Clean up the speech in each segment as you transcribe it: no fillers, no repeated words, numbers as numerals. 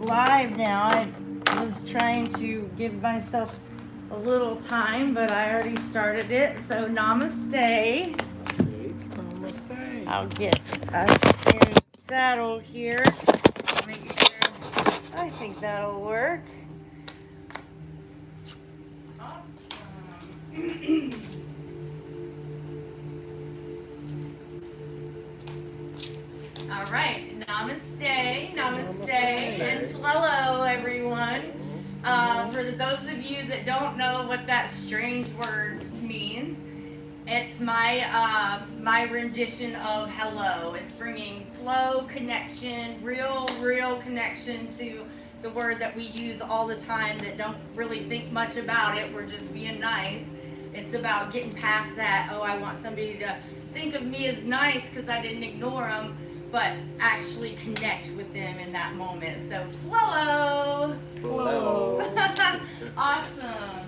live now. I was trying to give myself a little time, but I already started it. So namaste. Namaste. I'll get us in saddle here. Make sure. I think that'll work. Awesome. All right, namaste, namaste, and hello, everyone. For those of you that don't know what that strange word means, it's my rendition of hello. It's bringing flow, connection, real connection to the word that we use all the time that don't really think much about it. We're just being nice. It's about getting past that. Oh, I want somebody to think of me as nice because I didn't ignore them, but actually connect with them in that moment. So, flow. Hello. Awesome.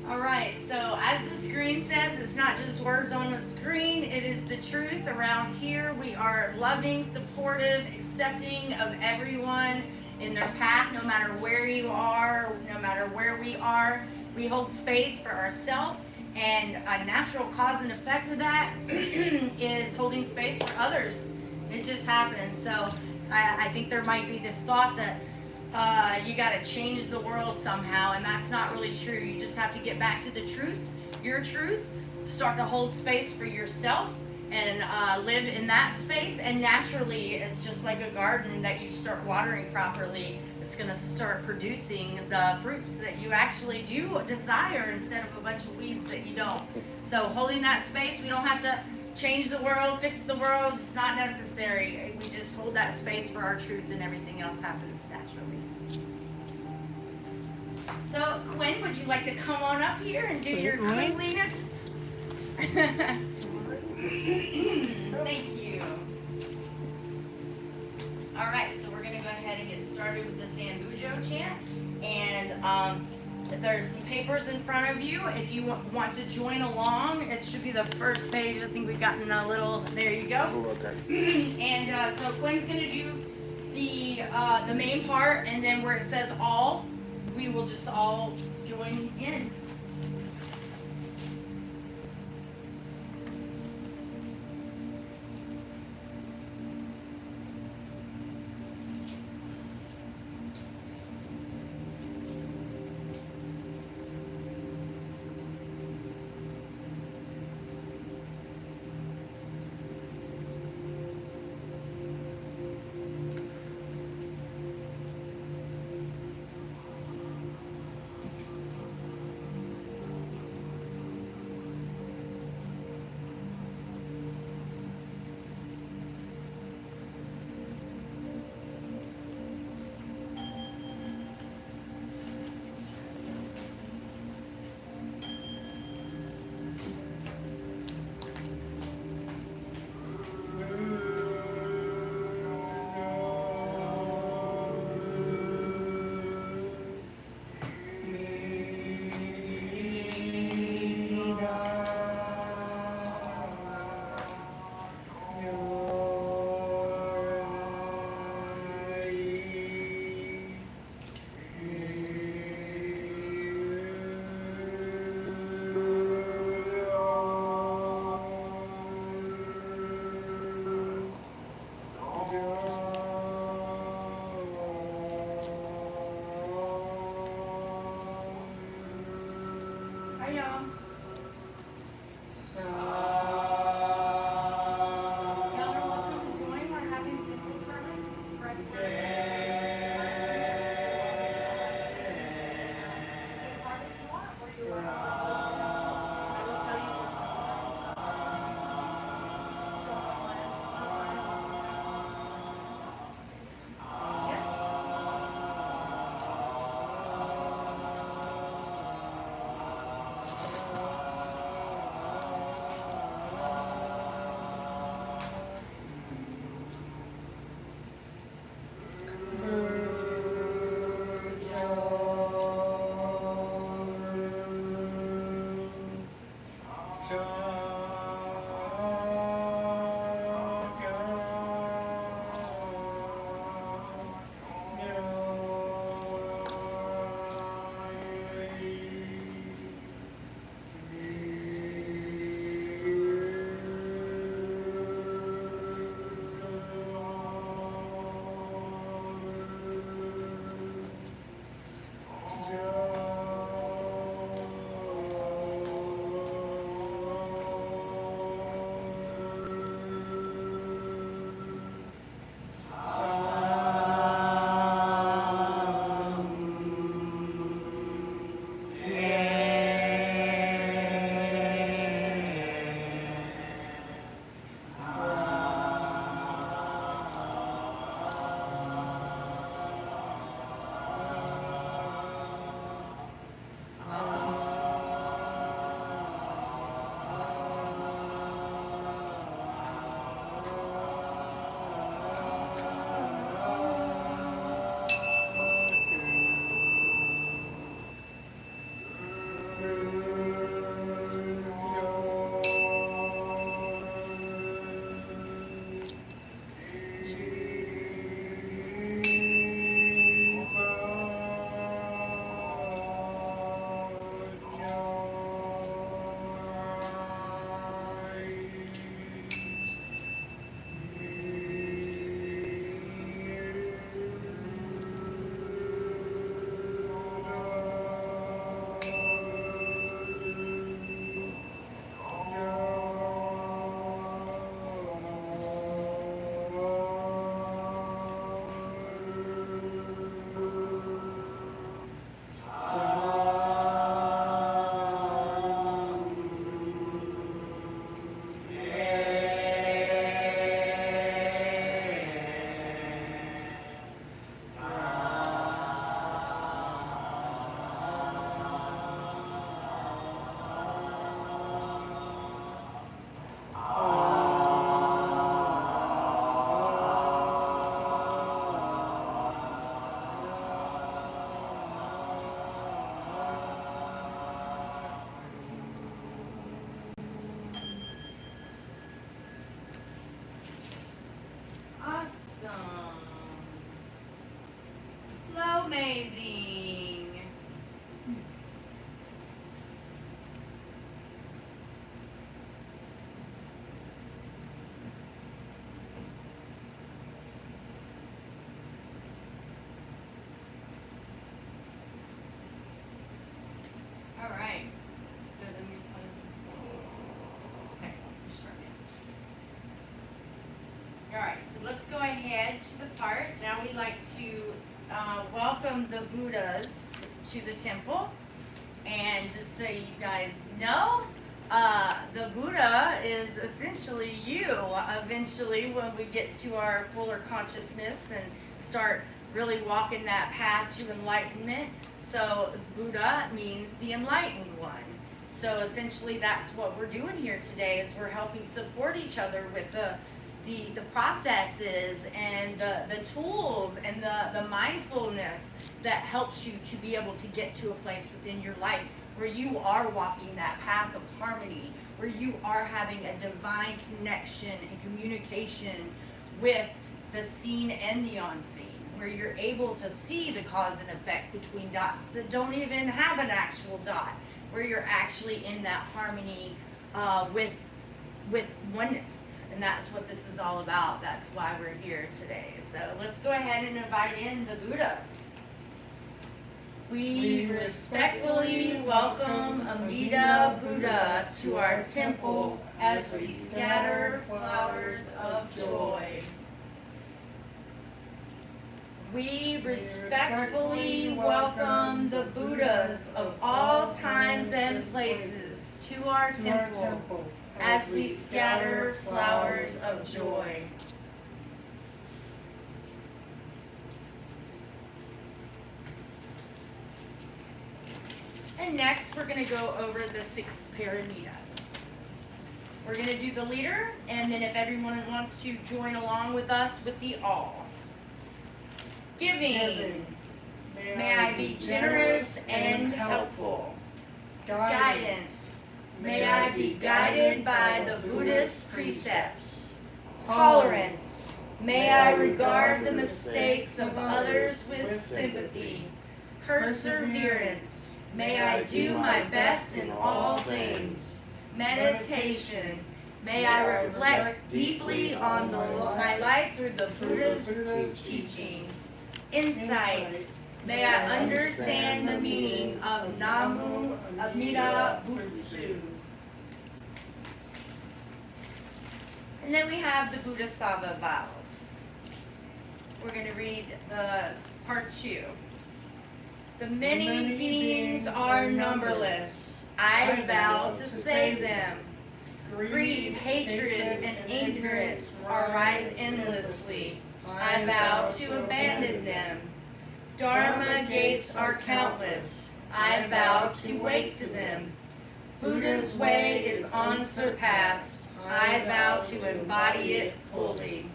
All right, so as the screen says, it's not just words on the screen, it is the truth. Around here, we are loving, supportive, accepting of everyone in their path, no matter where you are, no matter where we are. We hold space for ourselves, and a natural cause and effect of that is holding space for others. It just happens. So I think there might be this thought that you got to change the world somehow, and that's not really true. You just have to get back to the truth, your truth, start to hold space for yourself, and live in that space. And naturally, it's just like a garden that you start watering properly. It's going to start producing the fruits that you actually do desire instead of a bunch of weeds that you don't. So holding that space, we don't have to change the world, fix the world. It's not necessary. We just hold that space for our truth, and everything else happens naturally. So, Quinn, would you like to come on up here and do your cleanliness? Thank you. All right, so we're going to go ahead and get started with the Sambujo chant. And there's some papers in front of you. If you want to join along, it should be the first page. I think we've gotten a little, there you go. Okay. And so Quinn's going to do the main part, and then where it says all, we will just all join in. amazing. All right. So let me okay, start it. All right, so let's go ahead to the part. Now we like to welcome the Buddhas to the temple. And just so you guys know, the Buddha is essentially you eventually when we get to our fuller consciousness and start really walking that path to enlightenment. So Buddha means the enlightened one. So essentially that's what we're doing here today is we're helping support each other with the processes and the tools and the mindfulness that helps you to be able to get to a place within your life where you are walking that path of harmony, where you are having a divine connection and communication with the seen and the unseen, where you're able to see the cause and effect between dots that don't even have an actual dot, where you're actually in that harmony with oneness. And that's what this is all about. That's why we're here today. So let's go ahead and invite in the Buddhas. We respectfully welcome Amida Buddha to our temple as we scatter flowers of joy. We respectfully welcome the Buddhas of all times and places to our temple as we scatter flowers of joy. And next, we're going to go over the 6 paramitas. We're going to do the leader, and then if everyone wants to join along with us with the all. Giving. May I be generous and helpful. Guidance. May I be guided by the Buddhist precepts. Tolerance. May I regard the mistakes of others with sympathy. Perseverance. May I do my best in all things. Meditation. May I reflect deeply on my life through the Buddha's teachings. Insight. May I understand the meaning of Namu Amida Butsu. And then we have the Buddhasava vows. We're going to read the part 2. The many beings are numberless. I vow to save them. Greed, hatred, and ignorance arise endlessly. I vow to abandon them. Dharma gates are countless. I vow to wake to them. Buddha's way is unsurpassed. I vow to embody it fully.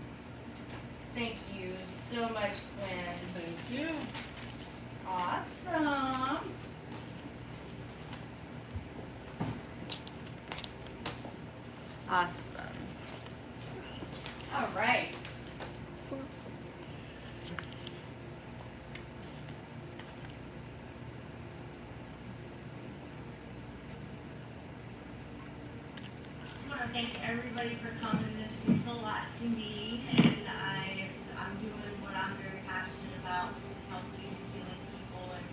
Thank you so much, Quinn. Thank you. Awesome. Awesome. All right. I want to thank everybody for coming. This means a lot to me, and I'm doing what I'm very passionate about, which is helping and healing people and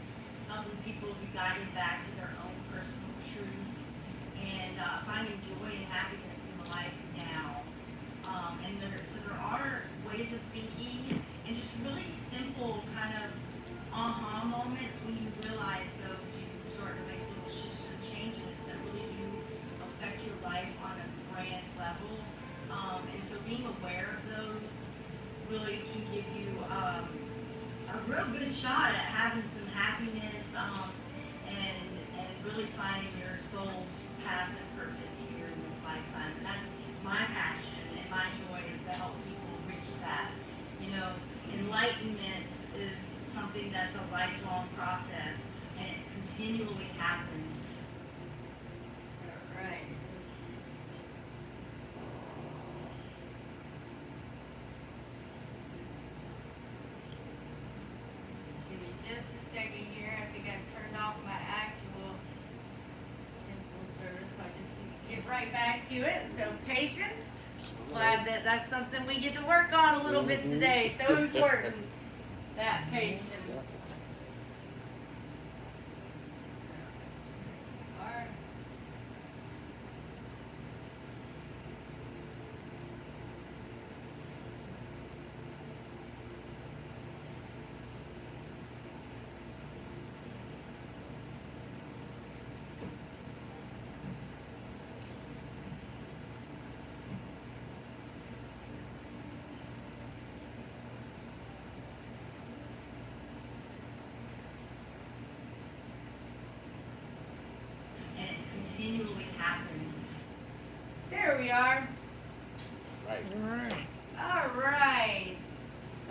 helping people be guided back to their own personal truth and finding joy and happiness in the life now. So there are ways of thinking and just really simple kind of aha moments when you realize those, you can start to make little shifts and changes that really do affect your life on a grand level. And so being aware of those really can give you a real good shot at having some happiness and really finding your soul's path and purpose here in this lifetime. And that's my passion and my joy is to help people reach that. You know, enlightenment is something that's a lifelong process and it continually happens. All right. Give me just right back to it. So patience. Glad that that's something we get to work on a little bit today. So important, that patience. All right. And it continually happens. There we are. Right. All right. All right.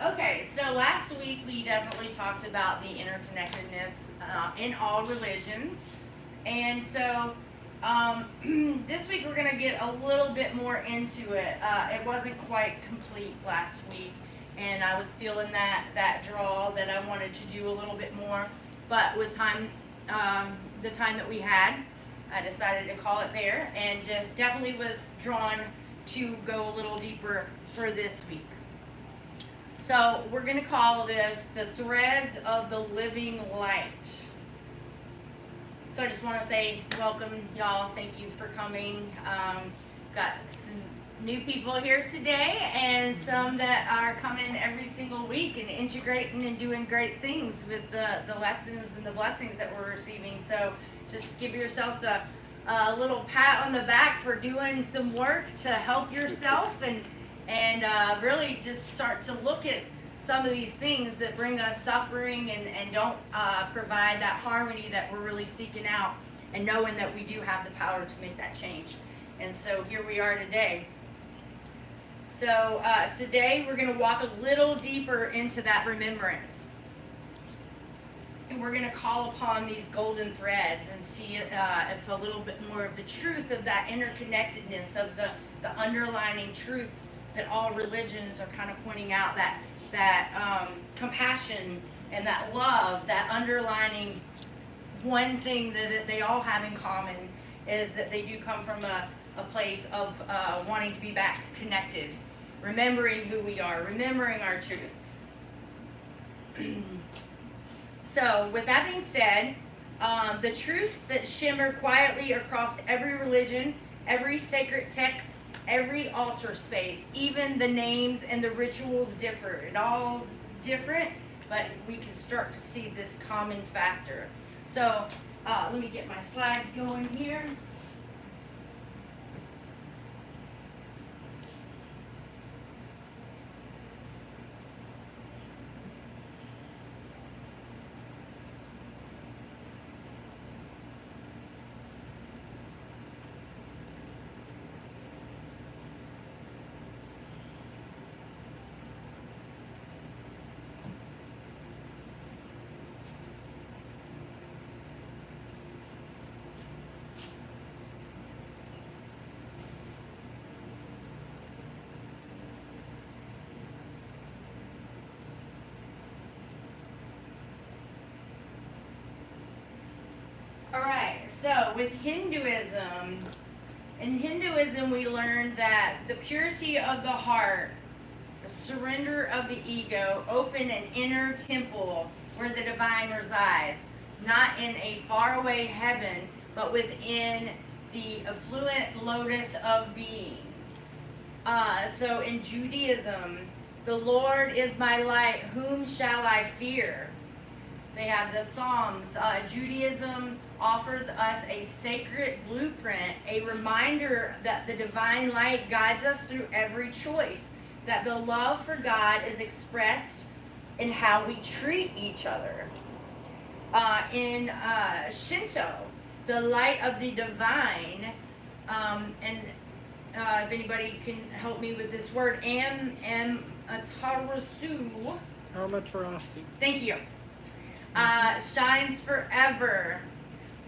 Okay, so last week we definitely talked about the interconnectedness in all religions. And so this week we're going to get a little bit more into it. It wasn't quite complete last week, and I was feeling that draw that I wanted to do a little bit more. But with time, the time that we had, I decided to call it there, and just definitely was drawn to go a little deeper for this week. So we're going to call this the threads of the living light. So I just want to say welcome, y'all. Thank you for coming. Got some new people here today and some that are coming every single week and integrating and doing great things with the lessons and the blessings that we're receiving. So just give yourselves a little pat on the back for doing some work to help yourself and really just start to look at some of these things that bring us suffering and don't provide that harmony that we're really seeking out, and knowing that we do have the power to make that change. And so here we are today. So today we're going to walk a little deeper into that remembrance. And we're going to call upon these golden threads and see if a little bit more of the truth of that interconnectedness, of the underlining truth that all religions are kind of pointing out, that compassion and that love, that underlining one thing that they all have in common is that they do come from a place of wanting to be back connected, remembering who we are, remembering our truth. So with that being said, the truths that shimmer quietly across every religion, every sacred text, every altar space, even the names and the rituals differ. It all's different, but we can start to see this common factor. So let me get my slides going here. All right, so with Hinduism, in Hinduism we learned that the purity of the heart, the surrender of the ego, open an inner temple where the divine resides, not in a faraway heaven, but within the affluent lotus of being. So in Judaism, the Lord is my light, whom shall I fear? They have the Psalms. Judaism offers us a sacred blueprint, a reminder that the divine light guides us through every choice, that the love for God is expressed in how we treat each other. In Shinto, the light of the divine, if anybody can help me with this word, Amaterasu. Amaterasu. Thank you. Shines forever.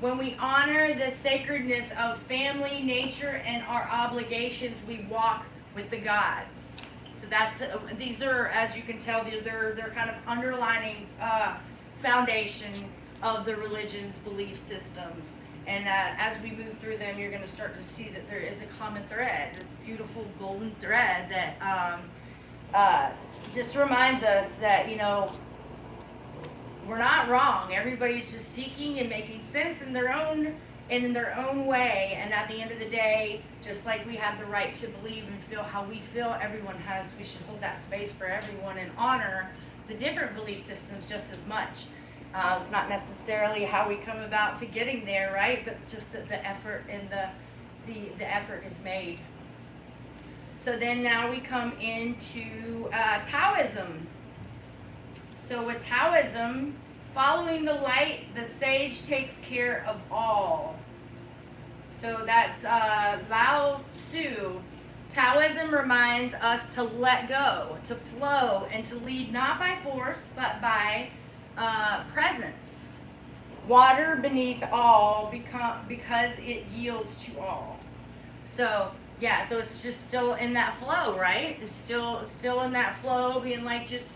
When we honor the sacredness of family, nature, and our obligations, we walk with the gods. So that's these are, as you can tell, they're kind of underlining foundation of the religion's belief systems. And as we move through them, you're going to start to see that there is a common thread, this beautiful golden thread that just reminds us that, we're not wrong. Everybody's just seeking and making sense in their own way. And at the end of the day, just like we have the right to believe and feel how we feel, everyone has. We should hold that space for everyone and honor the different belief systems just as much. It's not necessarily how we come about to getting there, right? But just that the effort and the effort is made. So then now we come into Taoism. So with Taoism, following the light, the sage takes care of all. So that's Lao Tzu. Taoism reminds us to let go, to flow, and to lead not by force, but by presence. Water beneath all because it yields to all. So yeah, so it's just still in that flow, right? It's still in that flow, being like just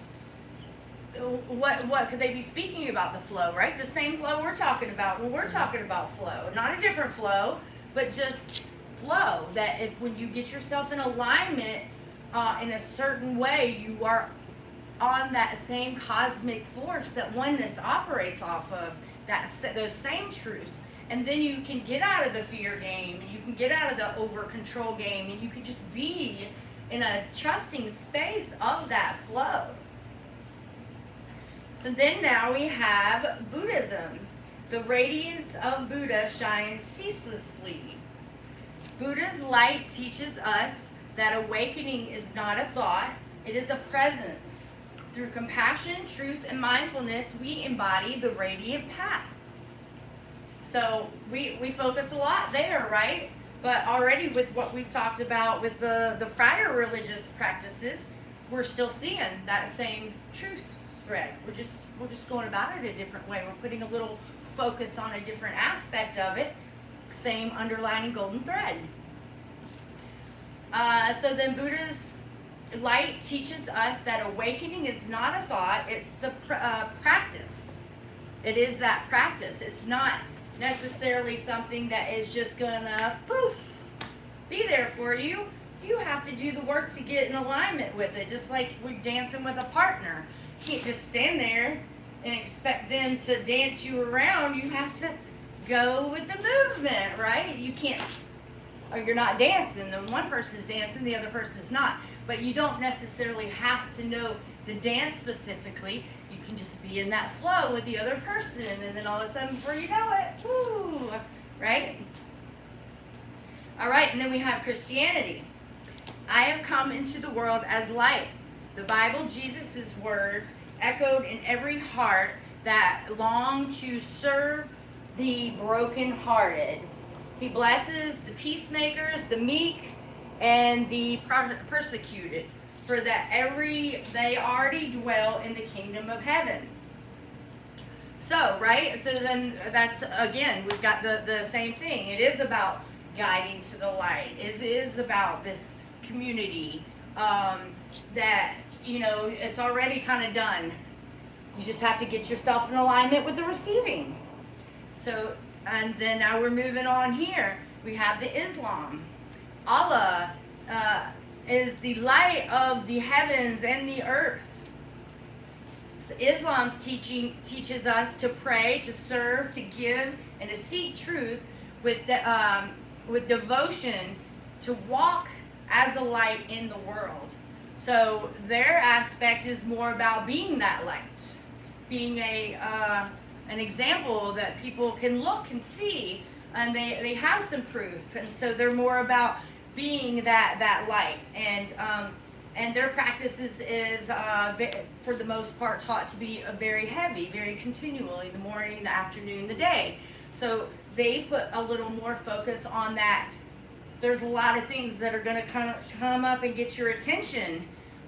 what could they be speaking about the flow, right? The same flow we're talking about when we're talking about flow, not a different flow, but just flow. That if when you get yourself in alignment in a certain way, you are on that same cosmic force that oneness operates off of, those same truths. And then you can get out of the fear game, and you can get out of the over control game, and you can just be in a trusting space of that flow. So then now we have Buddhism. The radiance of Buddha shines ceaselessly. Buddha's light teaches us that awakening is not a thought, it is a presence. Through compassion, truth, and mindfulness, we embody the radiant path. So we focus a lot there, right? But already with what we've talked about with the prior religious practices, we're still seeing that same truth thread. We're just going about it a different way. We're putting a little focus on a different aspect of it. Same underlining golden thread. So then Buddha's light teaches us that awakening is not a thought, it's the practice. It is that practice. It's not necessarily something that is just gonna poof be there for you. You have to do the work to get in alignment with it, just like we're dancing with a partner. You can't just stand there and expect them to dance you around. You have to go with the movement, right? You can't, or you're not dancing. The one person's dancing, the other person's not. But you don't necessarily have to know the dance specifically. You can just be in that flow with the other person, and then all of a sudden, before you know it, whoo, right? All right, and then we have Christianity. I have come into the world as light. The Bible, Jesus' words, echoed in every heart that long to serve the brokenhearted. He blesses the peacemakers, the meek, and the persecuted, for that they already dwell in the kingdom of heaven. So, right? So then that's, again, we've got the same thing. It is about guiding to the light. It is about this community that, it's already kind of done. You just have to get yourself in alignment with the receiving. So, and then now we're moving on here. We have the Islam. Allah is the light of the heavens and the earth. Islam's teaching teaches us to pray, to serve, to give, and to seek truth with devotion, to walk as a light in the world. So their aspect is more about being that light, being an example that people can look and see, and they have some proof, and so they're more about being that light, and their practice is for the most part taught to be very heavy, very continually, the morning, the afternoon, the day. So they put a little more focus on that. There's a lot of things that are going to come up and get your attention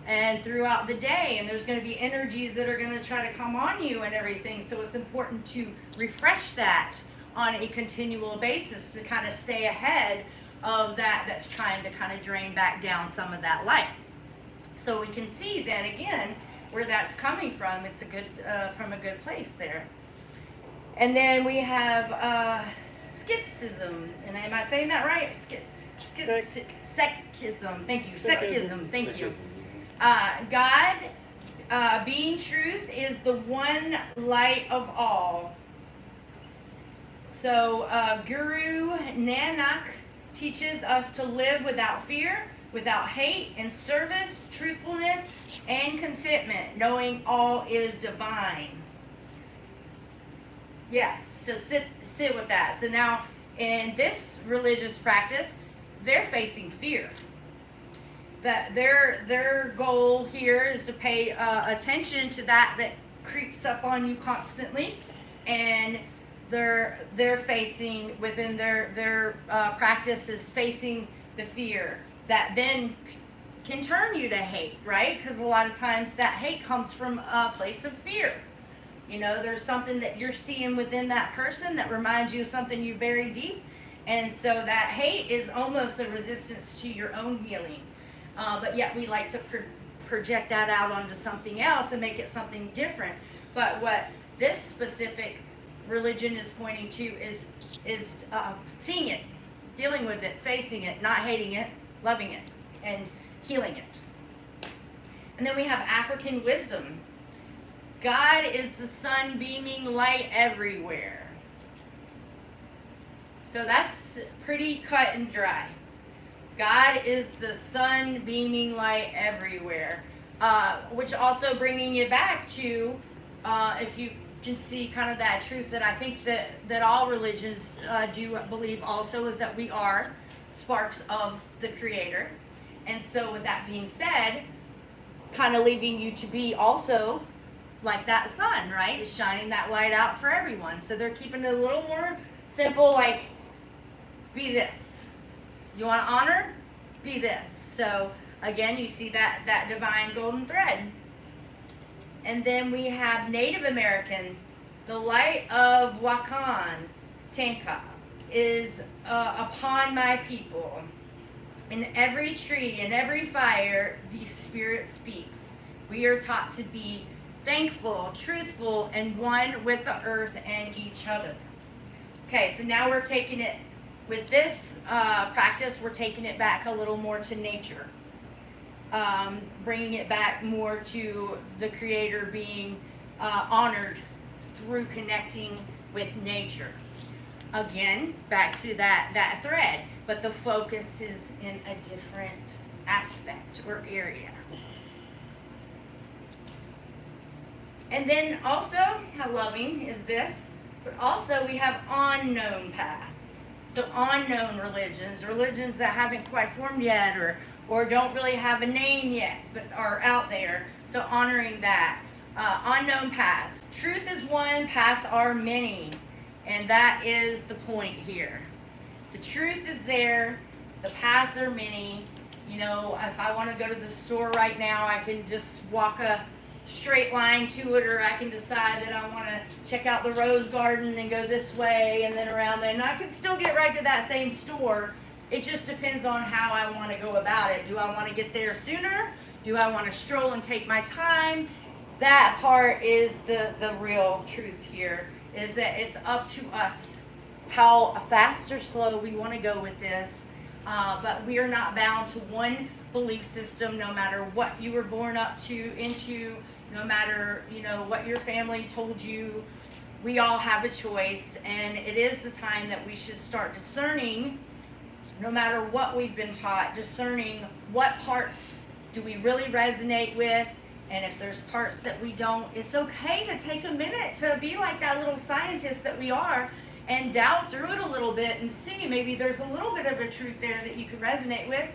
and throughout the day, and there's going to be energies that are going to try to come on you and everything. So it's important to refresh that on a continual basis to kind of stay ahead of that's trying to kind of drain back down some of that light. So we can see that again where that's coming from. It's from a good place there. And then we have Skepticism. And am I saying that right? Sektism. Thank you. Sektism. Thank you. God, being truth, is the one light of all. So Guru Nanak teaches us to live without fear, without hate, in service, truthfulness, and contentment, knowing all is divine. Yes, so sit with that. So now in this religious practice, they're facing fear. That their goal here is to pay attention to that creeps up on you constantly, and they're facing within their practice is facing the fear that then can turn you to hate, right? Because a lot of times that hate comes from a place of fear. You know, there's something that you're seeing within that person that reminds you of something you buried deep, and so that hate is almost a resistance to your own healing. But yet we like to project that out onto something else and make it something different. But what this specific religion is pointing to is seeing it, dealing with it, facing it, not hating it, loving it, and healing it. And then we have African wisdom. God is the sun beaming light everywhere. So that's pretty cut and dry. God is the sun beaming light everywhere. Which also bringing you back to, if you can see kind of that truth that I think that all religions do believe also, is that we are sparks of the Creator. And so with that being said, kind of leaving you to be also like that sun, right? Is shining that light out for everyone. So they're keeping it a little more simple, like, be this. You want to honor? Be this. So again, you see that divine golden thread. And then we have Native American. The light of Wakan Tanka is upon my people. In every tree, in every fire, the Spirit speaks. We are taught to be thankful, truthful, and one with the earth and each other. Okay, so now we're taking it, with this practice, we're taking it back a little more to nature. Bringing it back more to the Creator being honored through connecting with nature. Again, back to that thread, but the focus is in a different aspect or area. And then also, how loving is this? But also we have unknown paths. So unknown religions that haven't quite formed yet, or don't really have a name yet, but are out there. So honoring that. Unknown paths. Truth is one, paths are many. And that is the point here. The truth is there, the paths are many. You know, if I want to go to the store right now, I can just walk a straight line to it, or I can decide that I want to check out the rose garden and go this way and then around there. And I can still get right to that same store. It just depends on how I want to go about it. Do I want to get there sooner? Do I want to stroll and take my time? That part is the real truth here, is that it's up to us how fast or slow we want to go with this. But we are not bound to one belief system, no matter what you were born up to, into, no matter, you know, what your family told you. We all have a choice, and it is the time that we should start discerning, no matter what we've been taught, discerning what parts do we really resonate with, and if there's parts that we don't, it's okay to take a minute to be like that little scientist that we are and doubt through it a little bit and see maybe there's a little bit of a truth there that you could resonate with,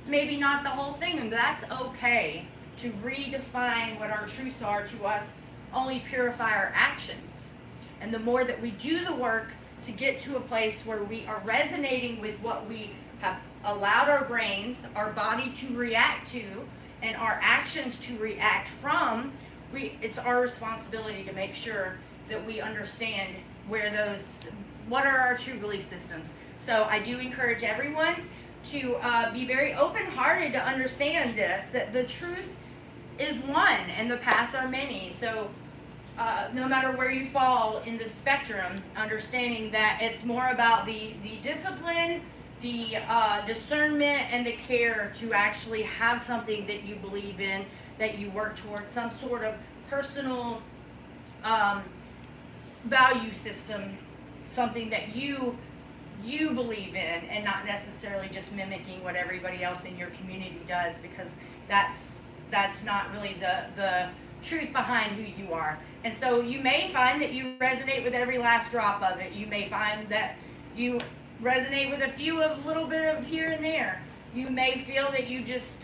maybe not the whole thing, and that's okay. To redefine what our truths are to us only purify our actions. And the more that we do the work to get to a place where we are resonating with what we have allowed our brains, our body to react to, and our actions to react from, it's our responsibility to make sure that we understand what are our true belief systems. So I do encourage everyone to be very open-hearted to understand this, that the truth is one and the paths are many. So no matter where you fall in the spectrum, understanding that it's more about the discipline, the discernment, and the care to actually have something that you believe in, that you work towards, some sort of personal value system, something that you believe in, and not necessarily just mimicking what everybody else in your community does, because that's not really the truth behind who you are. And so you may find that you resonate with every last drop of it. You may find that you resonate with a few of little bit of here and there. You may feel that you just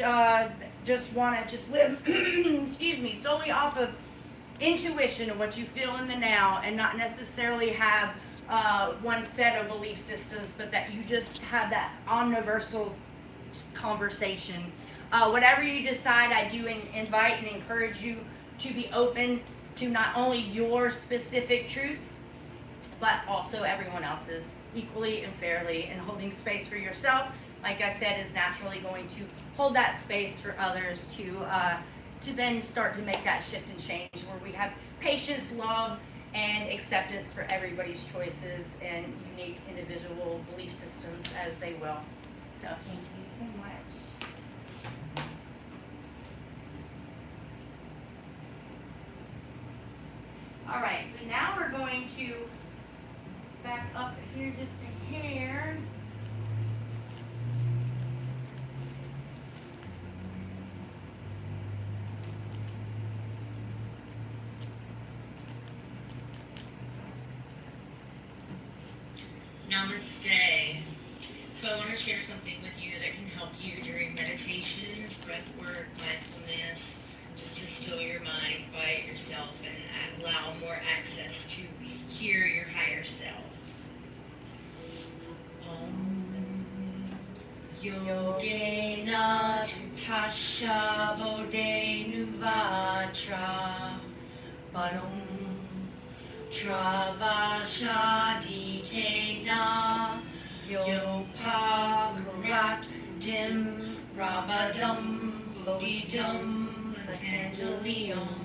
want to just live excuse me, solely off of intuition of what you feel in the now, and not necessarily have one set of belief systems, but that you just have that universal conversation. Whatever you decide, I do invite and encourage you to be open to not only your specific truths, but also everyone else's, equally and fairly, and holding space for yourself, like I said, is naturally going to hold that space for others to then start to make that shift and change, where we have patience, love, and acceptance for everybody's choices and unique individual belief systems as they will. So thank you so much. All right, so now we're going to back up here just a hair. Namaste. So I want to share something with you that can help you during meditations, breath work, mindfulness, just to still your mind, quiet yourself, and allow more access to hear your higher self. Om Yogena Tutasha Bodhenu Vatra Badum Travashadi Kena Yopakarat Dim Rabadam Bodhidam Patanjaliam.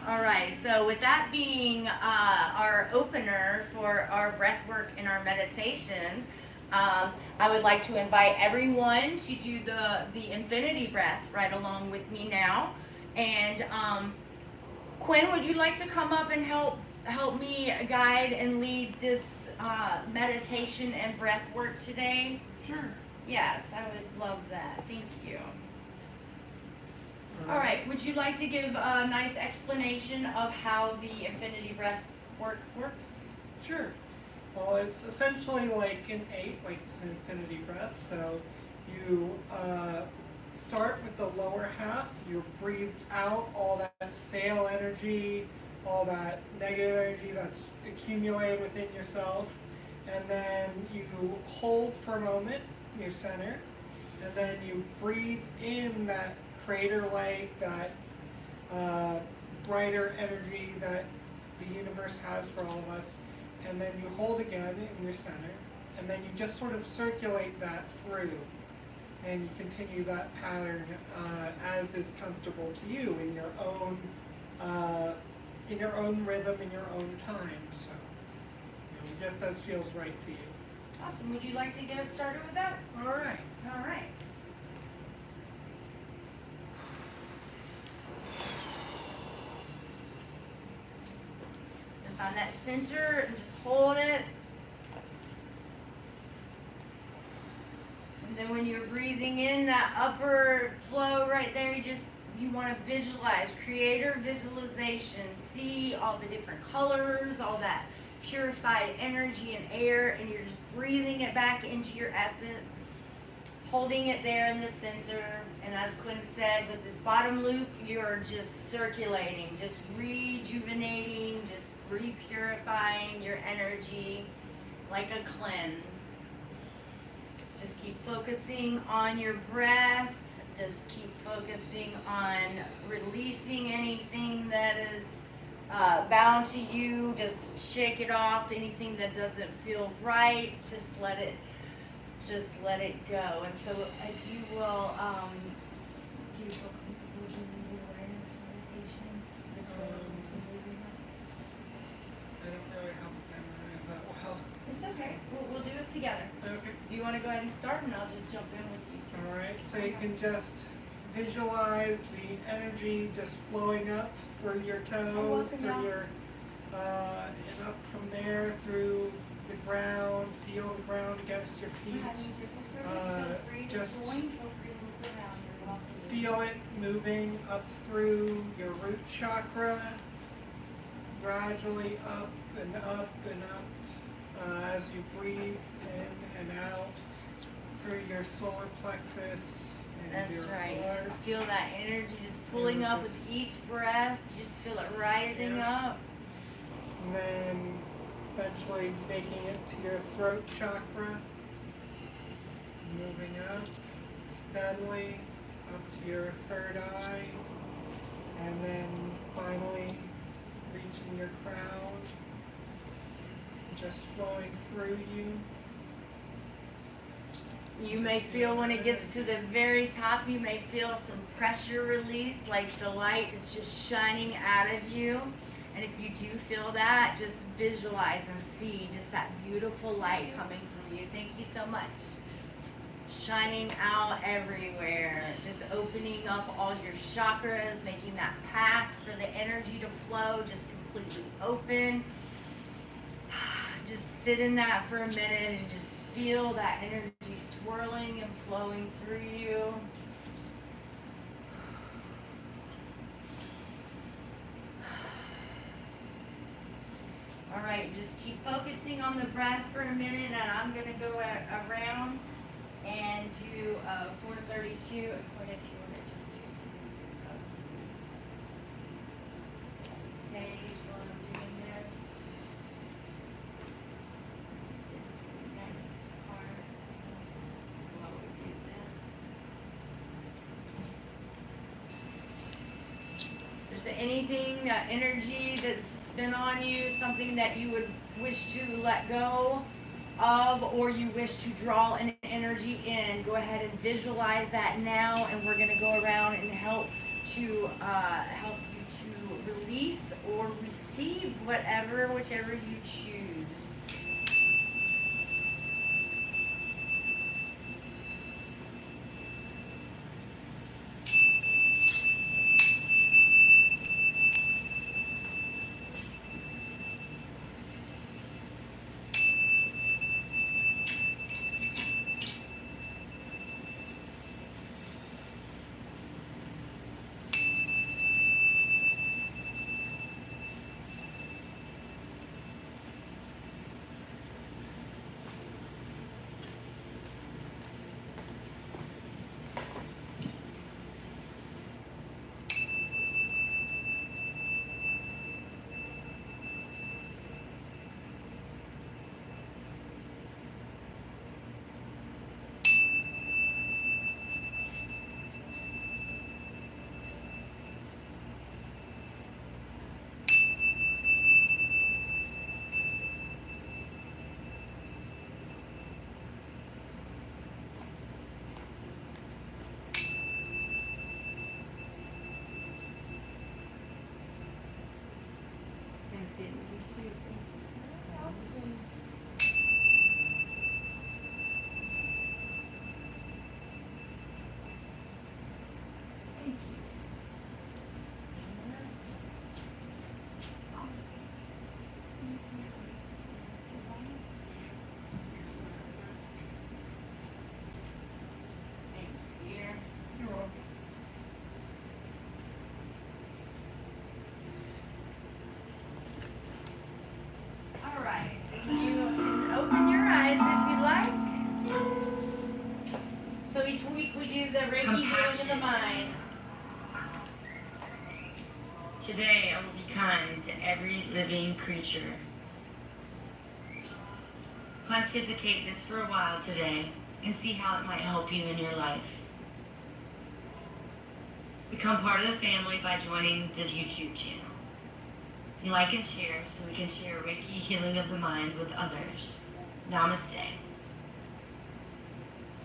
All right, so with that being our opener for our breath work and our meditation, I would like to invite everyone to do the infinity breath right along with me now. And Quinn, would you like to come up and help me guide and lead this meditation and breath work today? Sure. Yes, I would love that. Thank you. All right, would you like to give a nice explanation of how the infinity breath work works? Sure. Well, it's essentially like an it's an infinity breath. So you start with the lower half. You breathe out all that stale energy, all that negative energy that's accumulated within yourself. And then you hold for a moment, your center. And then you breathe in that crater light, that brighter energy that the universe has for all of us. And then you hold again in your center. And then you just sort of circulate that through. And you continue that pattern as is comfortable to you in your own rhythm, in your own time. So, just as feels right to you. Awesome. Would you like to get us started with that? All right. All right. And find that center and just hold it. And then when you're breathing in that upper flow right there, you want to visualize, creator visualization, see all the different colors, all that purified energy and air, and you're just breathing it back into your essence, holding it there in the center. And as Quinn said, with this bottom loop, you're just circulating, just rejuvenating, just repurifying your energy like a cleanse. Just keep focusing on your breath. Just keep focusing on releasing anything that is bound to you. Just shake it off. Anything that doesn't feel right, just let it go. And so, if you will, do you feel comfortable doing the awareness meditation? go ahead and start, and I'll just jump in with you too. Alright, so you can just visualize the energy just flowing up through your toes, walking through down. your, and up from there through the ground. Feel the ground against your We're having feet. triple service. Feel free to just join. Feel free to move around. You're welcome to. Feel it moving up through your root chakra, gradually up and up and up as you breathe in and out through your solar plexus. And That's your right. You heart. just feel that energy just pulling up with each breath. You just feel it rising up. And then eventually making it to your throat chakra, moving up steadily up to your third eye, and then finally reaching your crown, just flowing through you. You may feel when it gets to the very top, you may feel some pressure release, like the light is just shining out of you. And if you do feel that, just visualize and see just that beautiful light coming from you. Thank you so much. Shining out everywhere, just opening up all your chakras, making that path for the energy to flow just completely open. Just sit in that for a minute and just feel that energy swirling and flowing through you. All right, just keep focusing on the breath for a minute, and I'm going to go around and do 432. If you want to just do some stage while I'm doing this. Next part. While we do this. If there's anything, energy that's been on you, something that you would wish to let go of, or you wish to draw an energy in, go ahead and visualize that now, and we're going to go around and help you to release or receive whichever you choose. You're welcome. All right, you can open your eyes if you like. So each week we do the Reiki healing of the mind. Today I will be kind to every living creature. Pontificate this for a while today and see how it might help you in your life. Become part of the family by joining the YouTube channel. And like and share so we can share Reiki healing of the mind with others. Namaste.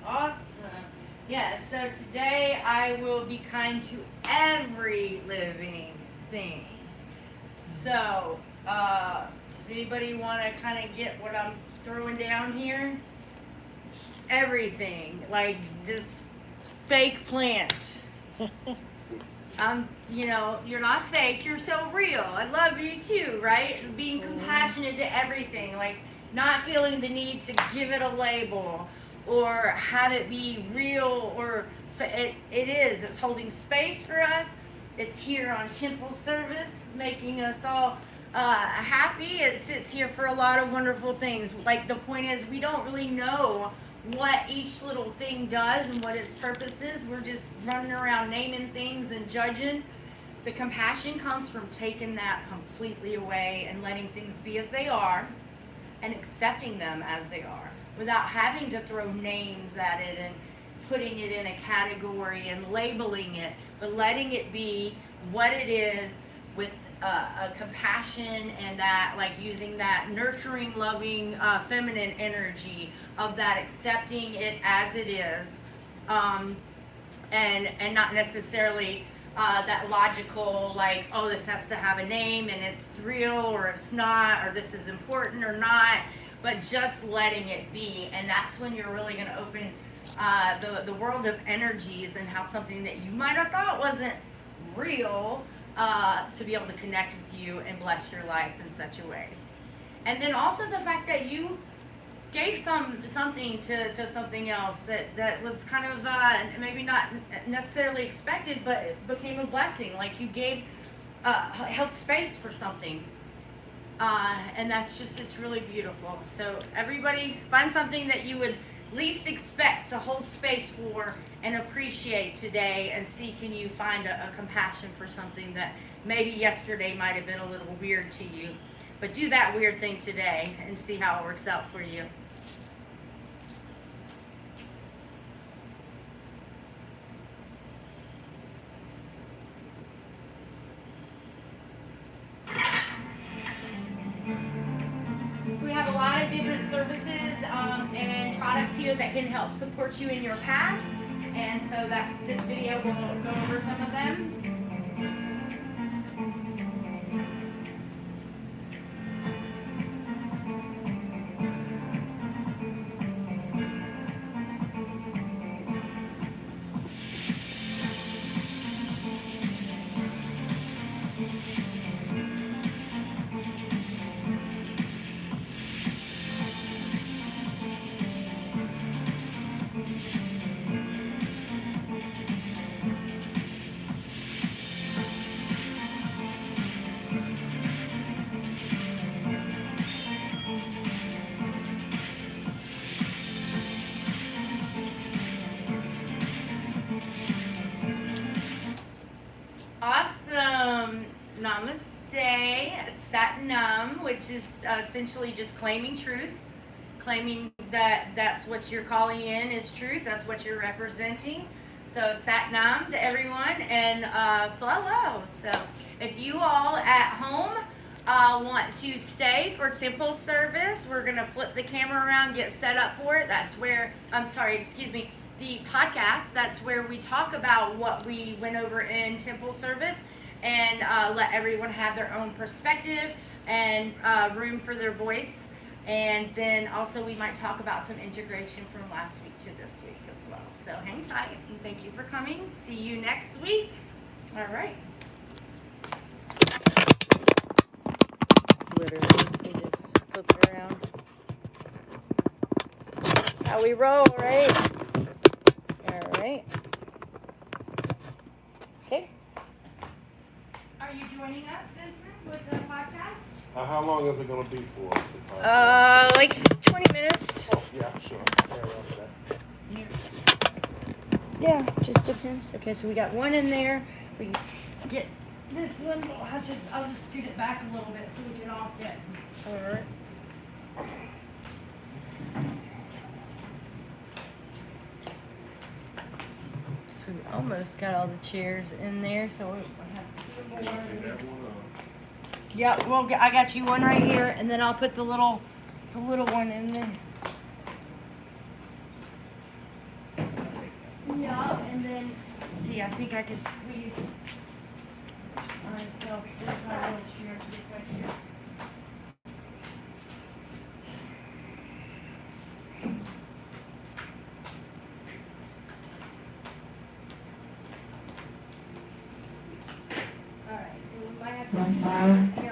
Awesome. Yes, so today I will be kind to every living thing. So, does anybody want to kind of get what I'm throwing down here? everything, like this fake plant. You know, you're not fake, you're so real. I love you too, right? Being compassionate to everything, like not feeling the need to give it a label or have it be real, or it's holding space for us. It's here on temple service, making us all happy. It sits here for a lot of wonderful things. Like, the point is, we don't really know what each little thing does and what its purpose is. We're just running around naming things and judging. The compassion comes from taking that completely away and letting things be as they are and accepting them as they are without having to throw names at it and putting it in a category and labeling it, but letting it be what it is with a compassion, and that, like, using that nurturing, loving, feminine energy of that, accepting it as it is, and not necessarily that logical, like, oh, this has to have a name and it's real or it's not, or this is important or not, but just letting it be. And that's when you're really going to open the world of energies, and how something that you might have thought wasn't real to be able to connect with you and bless your life in such a way. And then also the fact that you gave something to something else that was kind of maybe not necessarily expected, but it became a blessing. Like, you gave held space for something, and that's just, it's really beautiful. So everybody, find something that you would least expect to hold space for and appreciate today, and see, can you find a compassion for something that maybe yesterday might have been a little weird to you, but do that weird thing today and see how it works out for you. We have a lot of different services and products here that can help support you in your path, and so that this video will go over some of them. Awesome. Namaste. Satnam, which is essentially just claiming truth, claiming that that's what you're calling in is truth, that's what you're representing. So Satnam to everyone, and flow. So if you all at home want to stay for temple service, we're going to flip the camera around, get set up for it. That's where, the podcast, that's where we talk about what we went over in temple service, and let everyone have their own perspective and room for their voice. And then also we might talk about some integration from last week to this week as well. So hang tight, and thank you for coming. See you next week. All right. Literally, we just flip it around. That's how we roll, right? All right. Okay. Are you joining us, Vincent, with the podcast? How long is it going to be for? Like 20 minutes. Oh, yeah, sure. Yeah, just depends. Okay, so we got one in there. We get this one. I'll just scoot it back a little bit so we get off it. All right. So we almost got all the chairs in there, so we have two more. Yeah, well, I got you one right here, and then I'll put the little one in there. Yeah, and then see, I think I can squeeze myself this little chair just right here. Here,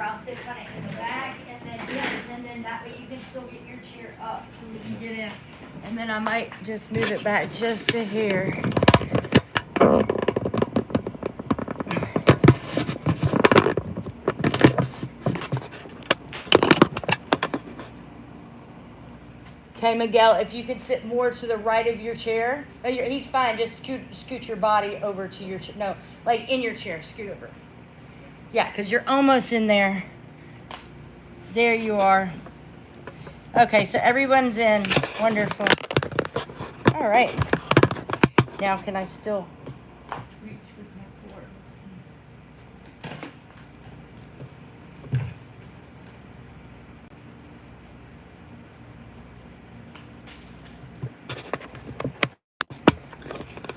I'll sit kind of in the back, and then, yeah, and then that way you can still get your chair up so we can get in. And then I might just move it back just a hair. Okay, Miguel, if you could sit more to the right of your chair. No, he's fine. Just scoot your body over to your chair. No, like in your chair. Scoot over. Yeah, because you're almost in there. There you are. Okay, so everyone's in. Wonderful. All right. Now, can I still reach with my cord?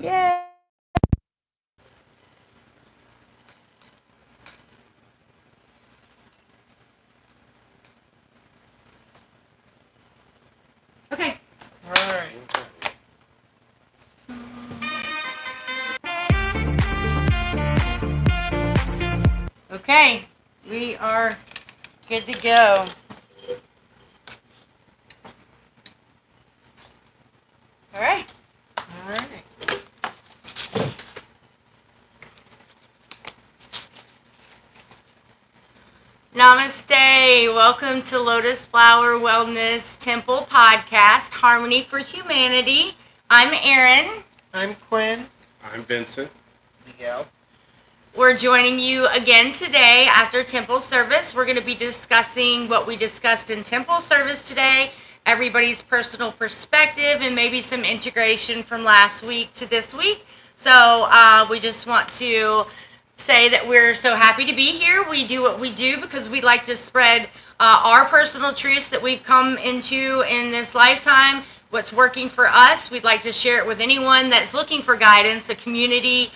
Yeah. Okay. All right. Okay, we are good to go. All right. All right. Namaste. Welcome to Lotus Flower Wellness Temple Podcast, Harmony for Humanity. I'm Erin. I'm Quinn. I'm Vincent. Miguel. We're joining you again today after temple service. We're going to be discussing what we discussed in temple service today, everybody's personal perspective, and maybe some integration from last week to this week. So we just want to say that we're so happy to be here. We do what we do because we like to spread our personal truths that we've come into in this lifetime, what's working for us. We'd like to share it with anyone that's looking for guidance, a community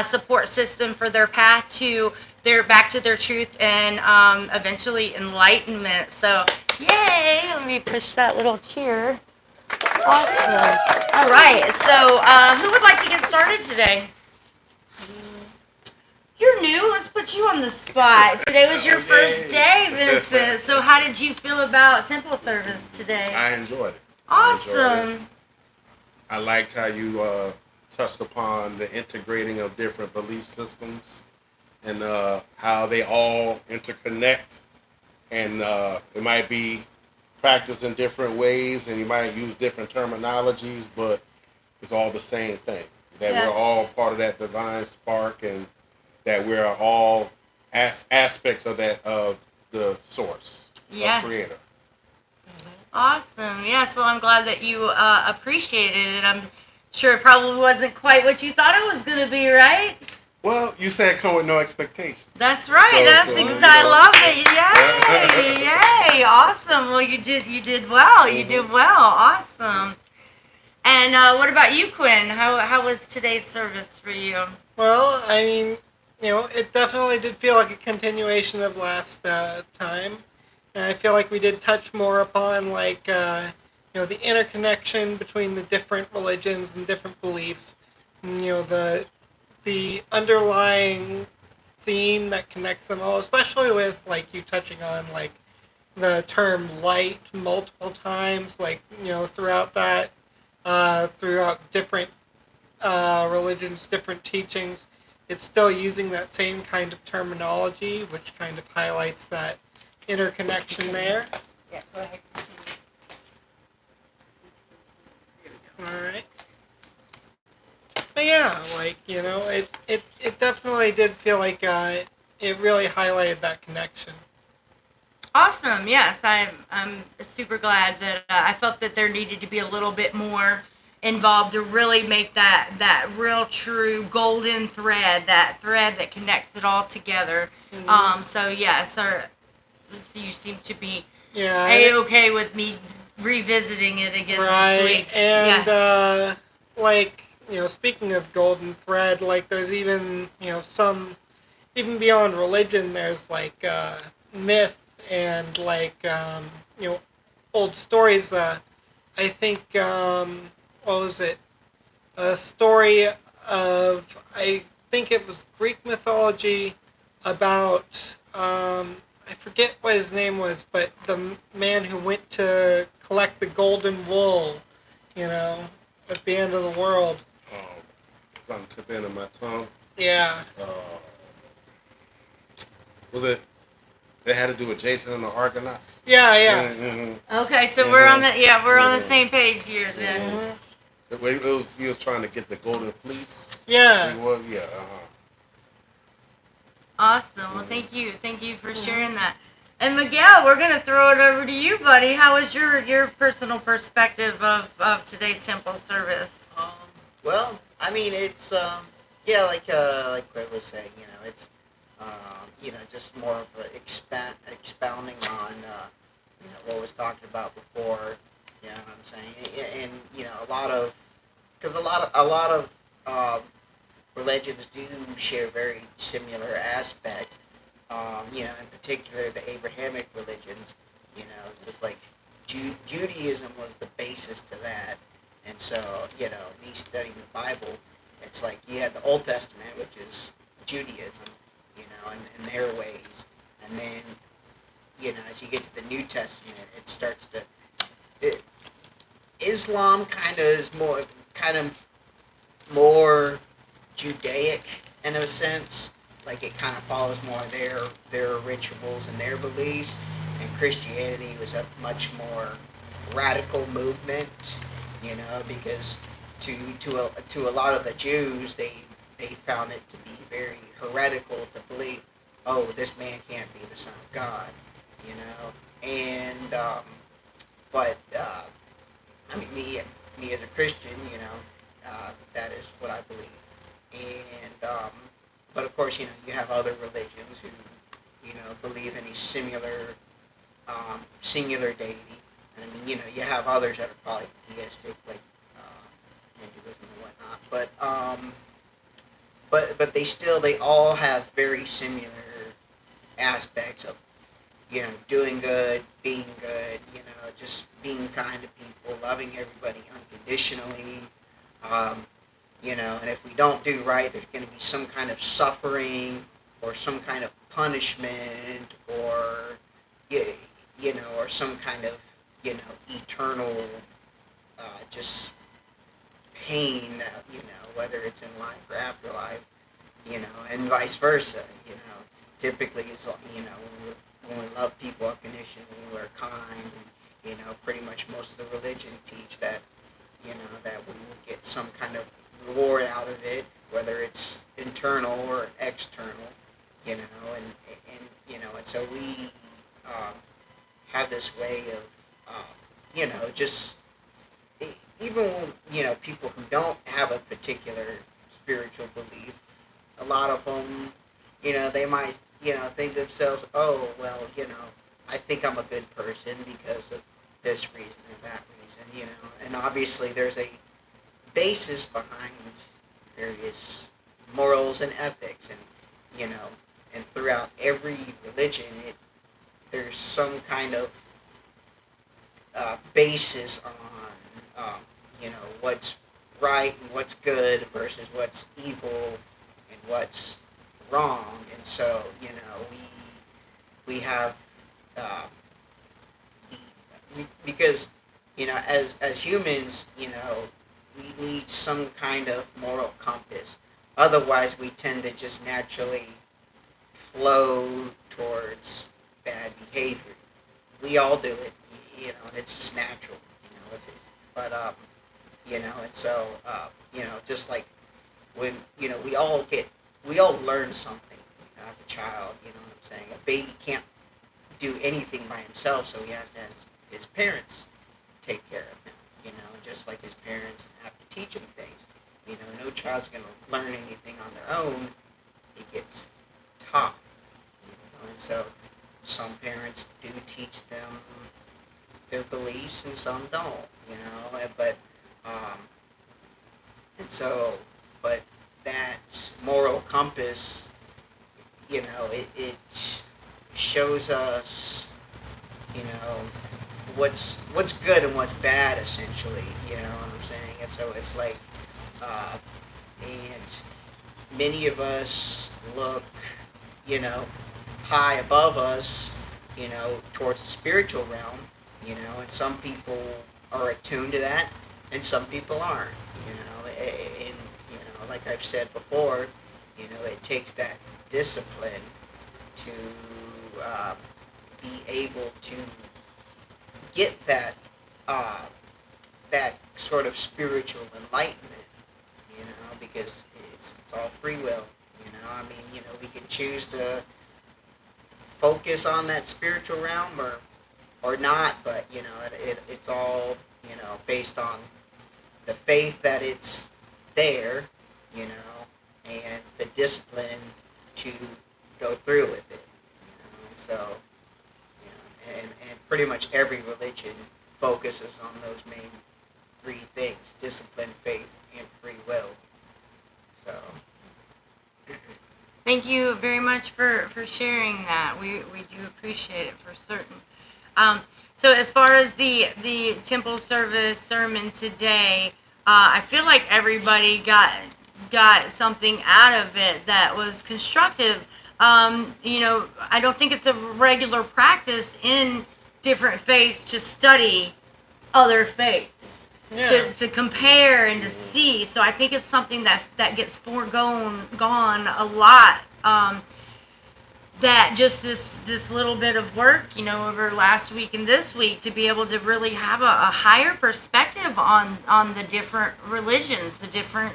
support system for their path to back to their truth and eventually enlightenment. So, yay! Let me push that little chair. Awesome. All right. So, who would like to get started today? You're new. Let's put you on the spot. Today was your first day, Vincent. So, how did you feel about temple service today? I enjoyed it. I enjoyed it. Awesome. I liked how you touched upon the integrating of different belief systems and how they all interconnect, and it might be practiced in different ways, and you might use different terminologies, but it's all the same thing. That Yeah. we're all part of that divine spark, and that we're all aspects of the source, Yes. of creator. Awesome. Yes. Well, I'm glad that you appreciated it. I'm sure it probably wasn't quite what you thought it was going to be, right? Well, you said come with no expectation. That's right. So- That's so, exactly. you I know. love it. Yay! Yay! Awesome. Well, you did well. You did well. Awesome. And what about you, Quinn? How was today's service for you? Well, I mean, it definitely did feel like a continuation of last time. And I feel like we did touch more upon, like, the interconnection between the different religions and different beliefs. And, the underlying theme that connects them all, especially with, like, you touching on, like, the term light multiple times, like, throughout that, throughout different religions, different teachings. It's still using that same kind of terminology, which kind of highlights that interconnection there. Yeah. Go ahead. Alright. But yeah, like, it definitely did feel like it really highlighted that connection. Awesome. Yes, I'm super glad that I felt that there needed to be a little bit more involved to really make that real true golden thread, that thread that connects it all together. Mhm. So yes, you seem to be Yeah. A-okay with me revisiting it again Right, this week. and Yes. speaking of golden thread, like there's even some, even beyond religion, there's like myth and like old stories. I think what was it? A story of, I think it was Greek mythology about I forget what his name was, but the man who went to collect the golden wool, at the end of the world. It's on the tip end of my tongue. Yeah. Was it? It had to do with Jason and the Argonauts. Yeah, yeah. Mm-hmm. Okay, so we're on the same page here then. Mm-hmm. He was trying to get the golden fleece. Yeah. He was, yeah. Awesome. Well, thank you for sharing that. And Miguel, we're gonna throw it over to you, buddy. How was your personal perspective of today's temple service? Well, I mean, it's yeah, like Greg was saying, it's just more of a expounding on what was talked about before. You know what I'm saying? And a lot of because a lot of religions do share very similar aspects. In particular, the Abrahamic religions. Just like Judaism was the basis to that. And so, me studying the Bible, it's like you had the Old Testament, which is Judaism, and their ways. And then, as you get to the New Testament, it starts to... Islam kind of more Judaic in a sense. Like it kind of follows more their rituals and their beliefs. And Christianity was a much more radical movement. Because to a lot of the Jews, they found it to be very heretical to believe, oh, this man can't be the Son of God, and but I mean, me as a Christian, that is what I believe, and but of course, you have other religions who, believe in a singular deity. And I mean, you have others that are probably theistic, like Hinduism and whatnot. But they all have very similar aspects of, doing good, being good, just being kind to people, loving everybody unconditionally. And if we don't do right, there's going to be some kind of suffering or some kind of punishment or, or some kind of eternal, just pain, whether it's in life or afterlife, and vice versa, typically it's, when we love people unconditionally, we're kind, and, pretty much most of the religions teach that, that we will get some kind of reward out of it, whether it's internal or external, and so we, have this way of, just even people who don't have a particular spiritual belief, a lot of them, they might, think to themselves, oh, well, I think I'm a good person because of this reason or that reason, and obviously there's a basis behind various morals and ethics, and, and throughout every religion, there's some kind of basis on, what's right and what's good versus what's evil and what's wrong. And so, we have, because, as humans, we need some kind of moral compass. Otherwise, we tend to just naturally flow towards bad behavior. We all do it, and it's just natural, it is. But, and so, just like when, we all learn something, as a child, what I'm saying? A baby can't do anything by himself, so he has to have his parents take care of him, just like his parents have to teach him things. No child's going to learn anything on their own. It gets taught, and so some parents do teach them their beliefs and some don't, but, and so, but that moral compass, it shows us, what's good and what's bad, essentially, what I'm saying? And so it's like, and many of us look, high above us, you know, towards the spiritual realm, you know, and some people are attuned to that, and some people aren't, you know, and, you know, like I've said before, you know, it takes that discipline to be able to get uh, that sort of spiritual enlightenment, you know, because it's all free will, you know. I mean, you know, we can choose to focus on that spiritual realm or not, but you know, it's all, you know, based on the faith that it's there, you know, and the discipline to go through with it, you know. And so, you know, and pretty much every religion focuses on those main three things: discipline, faith, and free will. So, Thank you very much for sharing that. We do appreciate it for certain. Um, so as far as the temple service sermon today, I feel like everybody got something out of it that was constructive. You know, I don't think it's a regular practice in different faiths to study other faiths, Yeah. to compare and to see. So I think it's something that gets gone a lot. That just this little bit of work, you know, over last week and this week, to be able to really have a higher perspective on the different religions, the different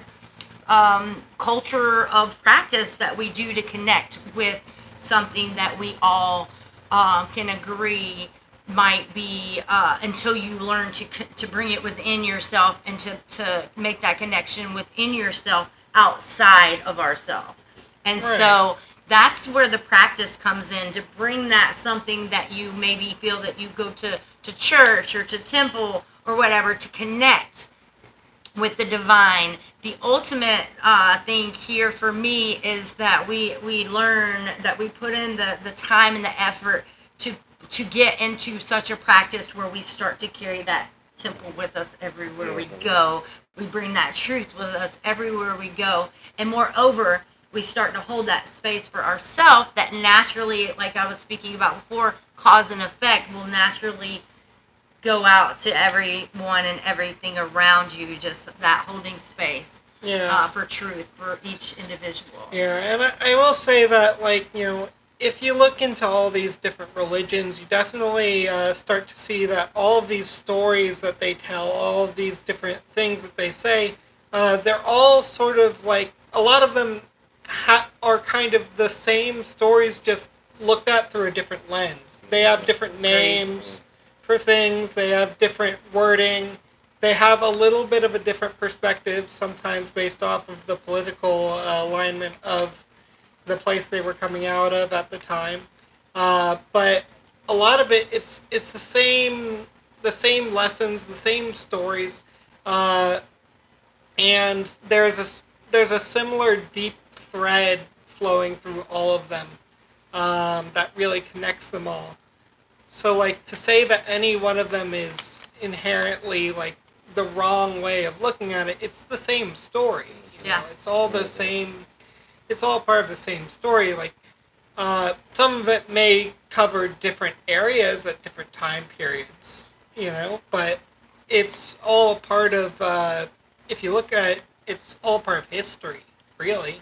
culture of practice that we do to connect with something that we all can agree might be, until you learn to bring it within yourself and to make that connection within yourself outside of ourselves. And Right. so that's where the practice comes in, to bring that something that you maybe feel that you go to church or to temple or whatever to connect with the divine. The ultimate thing here for me is that we learn that we put in the time and the effort to get into such a practice where we start to carry that temple with us everywhere we go. We bring that truth with us everywhere we go. And moreover, we start to hold that space for ourselves that naturally, like I was speaking about before, cause and effect will naturally go out to everyone and everything around you, just that holding space Yeah. for truth for each individual. Yeah, and I will say that, like, you know, if you look into all these different religions, you definitely start to see that all of these stories that they tell, all of these different things that they say, they're all sort of like, a lot of them are kind of the same stories, just looked at through a different lens. They have different names for things, they have different wording, they have a little bit of a different perspective, sometimes based off of the political alignment of the place they were coming out of at the time. But a lot of it's the same lessons, the same stories, and there's a similar deep thread flowing through all of them that really connects them all. So, like, to say that any one of them is inherently, like, the wrong way of looking at it, it's the same story. You know? Yeah. It's all the same. It's all part of the same story. Like, some of it may cover different areas at different time periods, you know, but it's all part of, if you look at it, it's all part of history, really.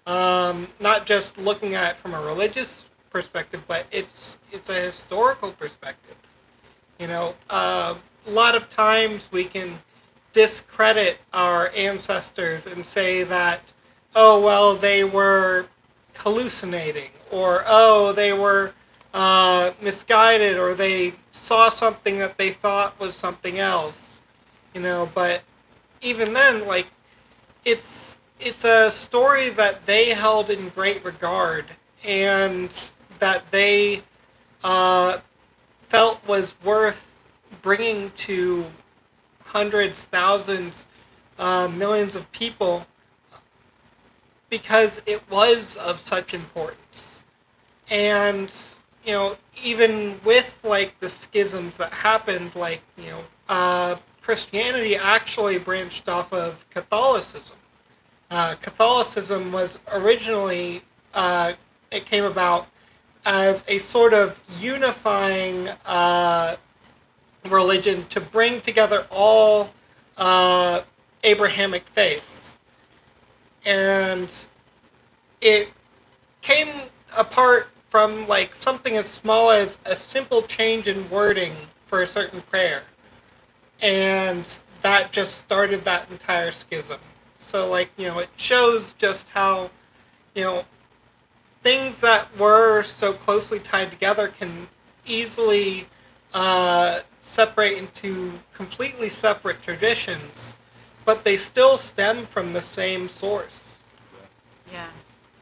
Not just looking at it from a religious perspective, but it's a historical perspective. You know, a lot of times we can discredit our ancestors and say that, oh, well, they were hallucinating, or, oh, they were misguided, or they saw something that they thought was something else, you know. But even then, like, it's a story that they held in great regard, and that they felt was worth bringing to hundreds, thousands, millions of people, because it was of such importance. And, you know, even with, like, the schisms that happened, like, you know, Christianity actually branched off of Catholicism. Catholicism was originally, it came about as a sort of unifying religion to bring together all Abrahamic faiths. And it came apart from like something as small as a simple change in wording for a certain prayer. And that just started that entire schism. So like, it shows just how, things that were so closely tied together can easily separate into completely separate traditions, but they still stem from the same source. Yeah.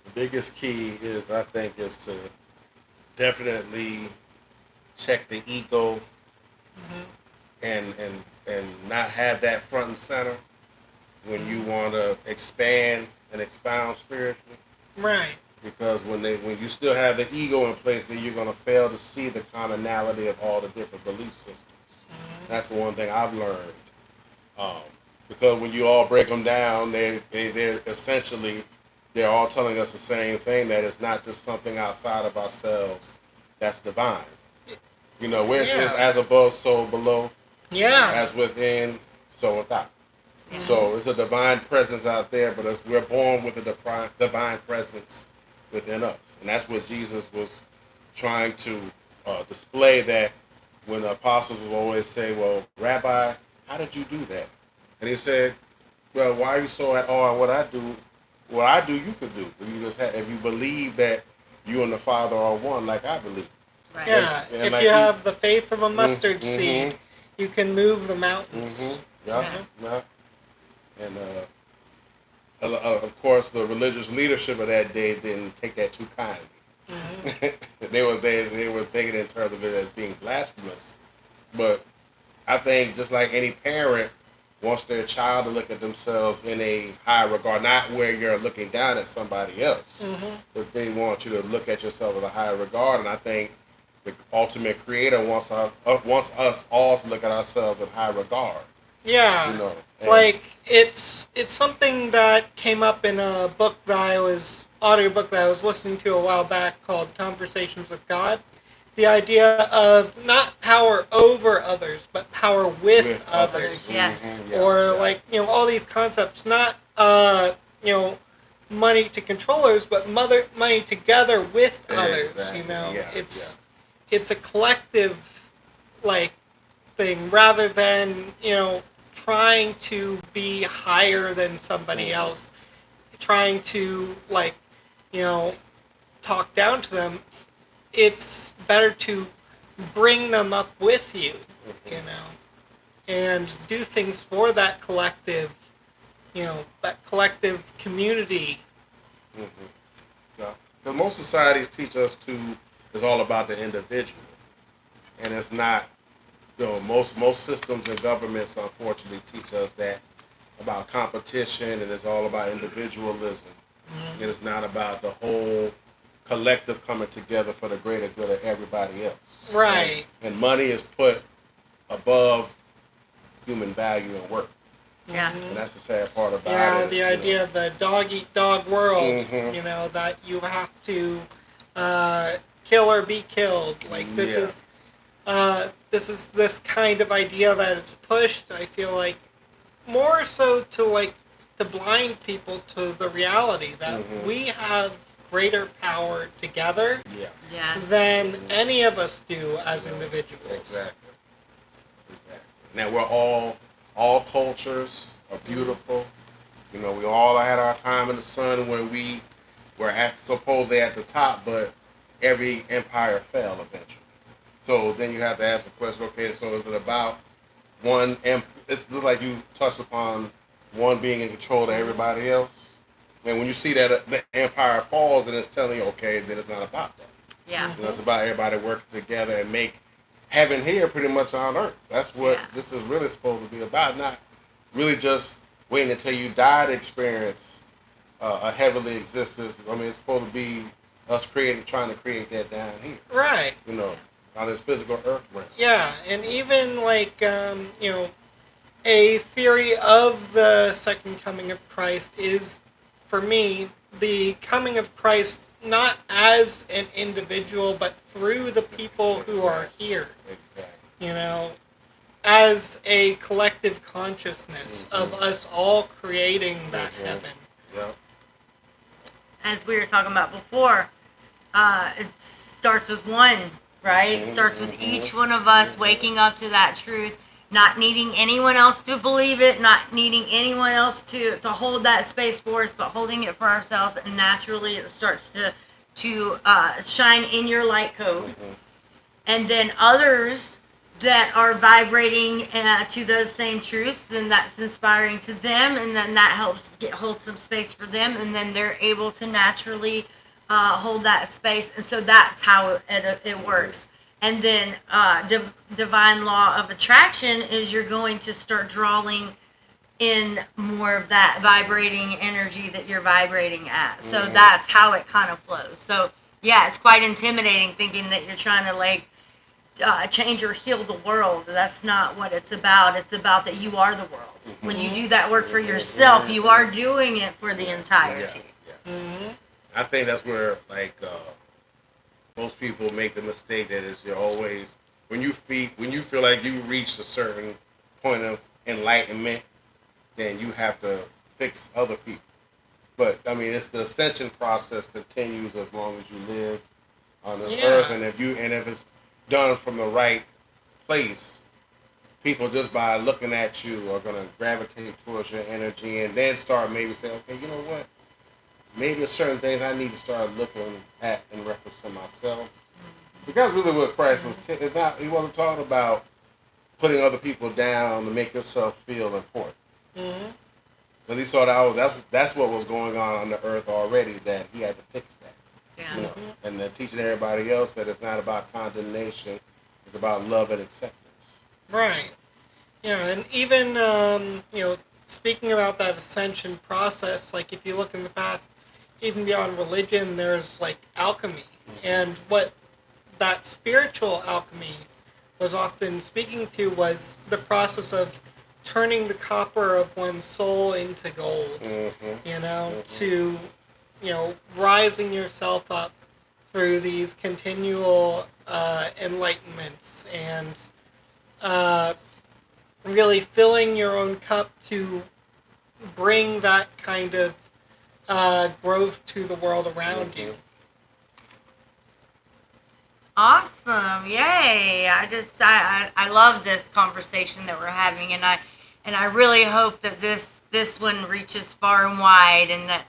The biggest key is, I think, is to definitely check the ego and not have that front and center when you want to expand and expound spiritually. Right. Because when you still have the ego in place, then you're gonna fail to see the commonality of all the different belief systems. That's the one thing I've learned. Because when you all break them down, they're essentially they're all telling us the same thing, that it's not just something outside of ourselves that's divine. Where it says as above, so below, Yeah. as within, so without. Yeah. So it's a divine presence out there, but we're born with a divine presence within us. And that's what Jesus was trying to display, that when the apostles would always say, well, Rabbi, how did you do that? And he said, well, why are you so at awe at what I do? What I do, you could do. If you believe that you and the Father are one, like I believe. Right. Yeah. And If like you have the faith of a mustard mhm. seed, you can move the mountains. Yeah, Yes. yeah. And of course, the religious leadership of that day didn't take that too kindly. they were thinking in terms of it as being blasphemous. But I think just like any parent wants their child to look at themselves in a high regard, not where you're looking down at somebody else, but they want you to look at yourself in a high regard. And I think the ultimate creator wants us all to look at ourselves in high regard. Yeah. And Like it's something that came up in a audiobook that I was listening to a while back called Conversations with God. The idea of not power over others, but power with others. Yes. Or like, all these concepts, not money to controllers, but money together with others. Exactly. It's a collective like thing rather than trying to be higher than somebody else, trying to talk down to them. It's better to bring them up with you, and do things for that collective, that collective community. Yeah. Because most societies teach us it's all about the individual, and it's not. Most systems and governments unfortunately teach us that about competition, and it's all about individualism. It is not about the whole collective coming together for the greater good of everybody else. Right. And money is put above human value and worth. Yeah. And that's the sad part about it. Yeah, the idea of the dog eat dog world, Mhm. that you have to kill or be killed. Like this is this kind of idea that it's pushed. I feel like more so to blind people to the reality that we have greater power together Yes. than any of us do as individuals. Exactly. Now we're all cultures are beautiful. We all had our time in the sun where we were supposedly at the top, but every empire fell eventually. So then you have to ask the question, okay, so is it about one, it's just like you touched upon one being in control of everybody else? And when you see that the empire falls and it's telling you, okay, then it's not about that. Yeah. It's about everybody working together and make heaven here pretty much on earth. That's what this is really supposed to be about, not really just waiting until you die to experience a heavenly existence. I mean, it's supposed to be us trying to create that down here. Right. On this physical earth realm. Yeah, and even a theory of the second coming of Christ is, for me, the coming of Christ not as an individual, but through the people who are here. Exactly. You know, as a collective consciousness of us all creating that heaven. Yep. As we were talking about before, it starts with one, right? It starts with each one of us waking up to that truth, not needing anyone else to believe it, not needing anyone else to hold that space for us, but holding it for ourselves, and naturally it starts to shine in your light code. And then others that are vibrating to those same truths, then that's inspiring to them, and then that helps hold some space for them, and then they're able to naturally hold that space, and so that's how it works. And then divine law of attraction is you're going to start drawing in more of that vibrating energy that you're vibrating at. So that's how it kind of flows. So yeah, it's quite intimidating thinking that you're trying to like change or heal the world. That's not what it's about. It's about that you are the world. When you do that work for yourself, you are doing it for the entirety. I think that's where like most people make the mistake that is you're always when you feel like you reached a certain point of enlightenment, then you have to fix other people. But I mean, it's the ascension process continues as long as you live on this earth, and if it's done from the right place, people just by looking at you are gonna gravitate towards your energy, and then start maybe saying, okay, you know what? Maybe there's certain things I need to start looking at in reference to myself. Because really what Christ was, he wasn't talking about putting other people down to make yourself feel important. But he saw that's what was going on the earth already, that he had to fix that. Yeah. You know, and then teaching everybody else that it's not about condemnation, it's about love and acceptance. Right. Yeah, and even, speaking about that ascension process, like if you look in the past, even beyond religion, there's like alchemy. And what that spiritual alchemy was often speaking to was the process of turning the copper of one's soul into gold, to, rising yourself up through these continual enlightenments and really filling your own cup to bring that kind of growth to the world around you. Awesome! Yay! I love this conversation that we're having, and I really hope that this one reaches far and wide, and that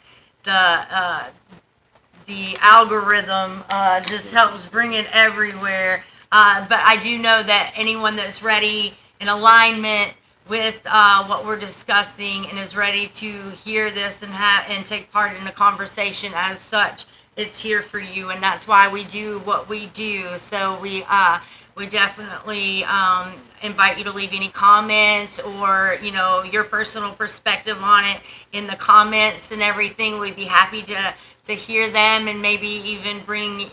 the algorithm just helps bring it everywhere. But I do know that anyone that's ready in alignment with what we're discussing and is ready to hear this and take part in the conversation as such, it's here for you, and that's why we do what we do. So we definitely invite you to leave any comments or your personal perspective on it in the comments and everything. We'd be happy to hear them, and maybe even bring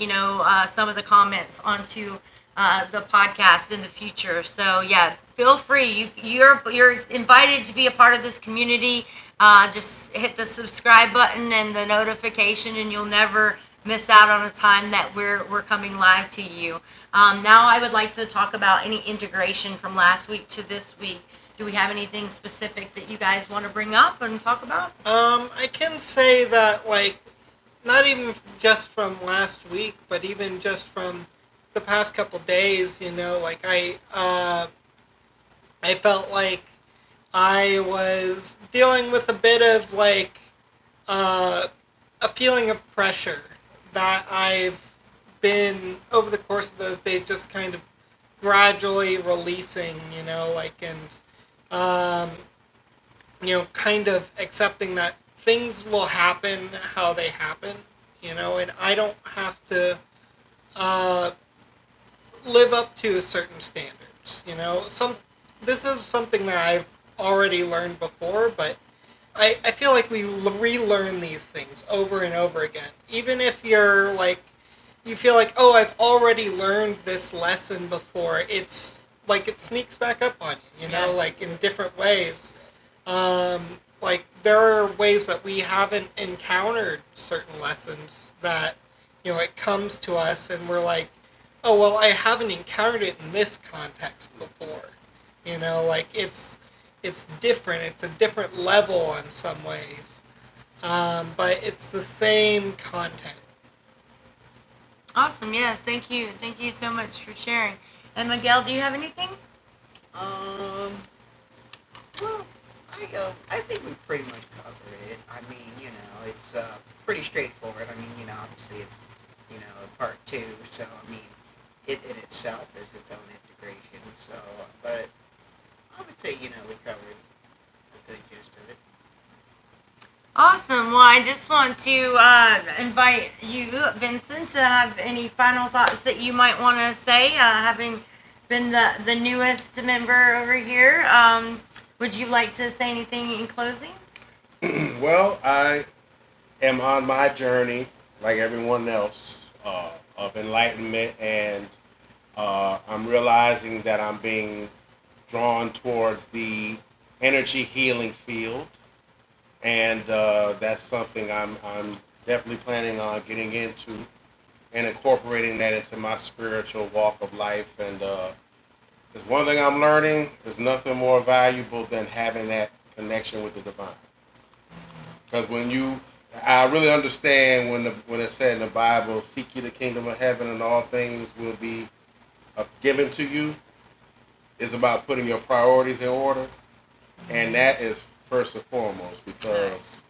some of the comments onto the podcast in the future. So yeah, feel free. You're invited to be a part of this community. Just hit the subscribe button and the notification, and you'll never miss out on a time that we're coming live to you. Now I would like to talk about any integration from last week to this week. Do we have anything specific that you guys want to bring up and talk about? I can say that, not even just from last week, but even just from the past couple days, I felt like I was dealing with a bit of a feeling of pressure that I've been over the course of those days just kind of gradually releasing, kind of accepting that things will happen how they happen, and I don't have to live up to certain standards, This is something that I've already learned before, but I feel like we relearn these things over and over again. Even if you're you feel like, oh, I've already learned this lesson before, it's like it sneaks back up on you, in different ways. There are ways that we haven't encountered certain lessons that it comes to us and we're like, oh, well, I haven't encountered it in this context before. Like it's different. It's a different level in some ways. But it's the same content. Awesome. Yes. Thank you. Thank you so much for sharing. And Miguel, do you have anything? Um, well, I think we pretty much covered it. I mean, it's pretty straightforward. I mean, obviously it's part two, so I mean, it in itself is its own integration. So, but I would say we covered a good gist of it. Awesome. Well, I just want to invite you, Vincent, to have any final thoughts that you might want to say, having been the newest member over here. Would you like to say anything in closing? Well, I am on my journey, like everyone else, of enlightenment, and I'm realizing that I'm being drawn towards the energy healing field, and that's something I'm definitely planning on getting into and incorporating that into my spiritual walk of life. And there's one thing I'm learning: there's nothing more valuable than having that connection with the divine. Because I really understand when it said in the Bible, "Seek ye the kingdom of heaven, and all things will be given to you." It's about putting your priorities in order, and that is first and foremost, because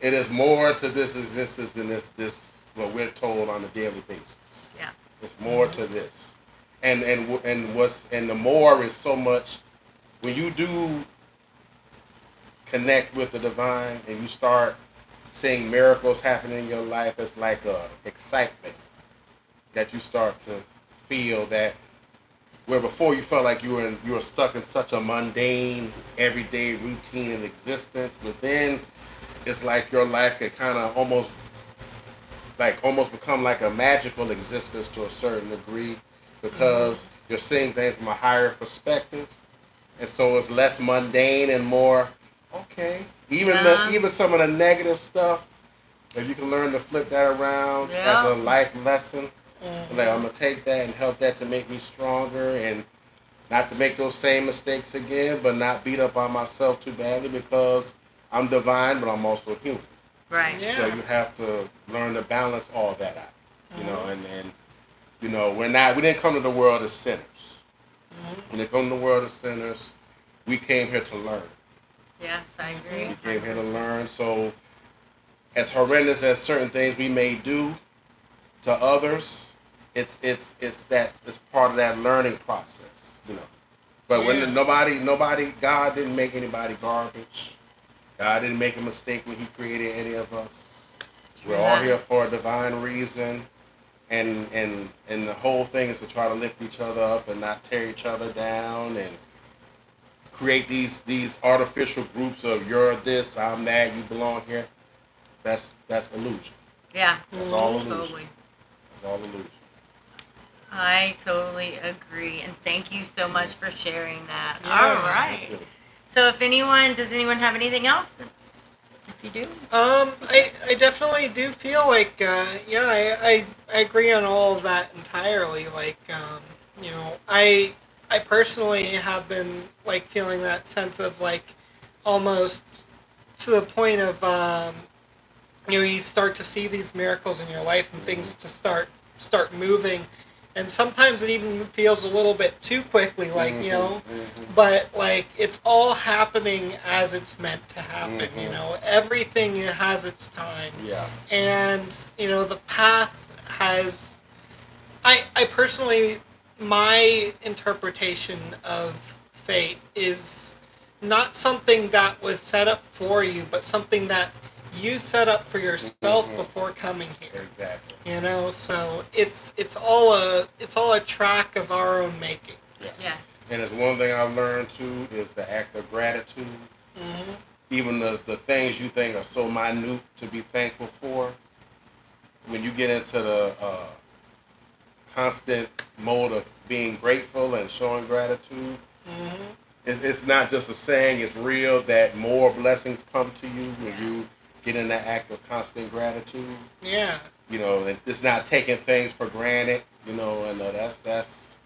it is more to this existence than this what we're told on a daily basis. Yeah. It's more to this, and the more is so much when you do connect with the divine and you start seeing miracles happen in your life. It's like a excitement that you start to feel, that where before you felt like you were stuck in such a mundane, everyday routine of existence, but then it's like your life could kind of almost become like a magical existence to a certain degree, because you're seeing things from a higher perspective, and so it's less mundane and more okay. Even some of the negative stuff, if you can learn to flip that around as a life lesson, like I'm gonna take that and help that to make me stronger, and not to make those same mistakes again, but not beat up on myself too badly, because I'm divine, but I'm also human. Right. Yeah. So you have to learn to balance all that out, and we didn't come to the world as sinners. When they come to the world as sinners, we came here to learn. Yes, I agree. We came here to learn. So, as horrendous as certain things we may do to others, it's part of that learning process, But when nobody, God didn't make anybody garbage. God didn't make a mistake when He created any of us. We're all here for a divine reason, and the whole thing is to try to lift each other up and not tear each other down, and create these artificial groups of you're this, I'm that, you belong here. That's illusion. Yeah. That's all illusion. Totally. That's all illusion. I totally agree, and thank you so much for sharing that. Yeah. All right. So, does anyone have anything else? If you do, I definitely do feel like, I agree on all of that entirely. Like, I personally have been like feeling that sense of like almost to the point of you start to see these miracles in your life and things to start moving, and sometimes it even feels a little bit too quickly, like but like it's all happening as it's meant to happen. Everything has its time. Yeah. And the path has, I personally, my interpretation of fate is not something that was set up for you, but something that you set up for yourself before coming here. Exactly. So it's all a track of our own making. Yeah. yes. And it's one thing I've learned too is the act of gratitude. Even the things you think are so minute to be thankful for, when you get into the constant mode of being grateful and showing gratitude, it's not just a saying, it's real, that more blessings come to you when you get in that act of constant gratitude. Yeah. it's not taking things for granted, and that's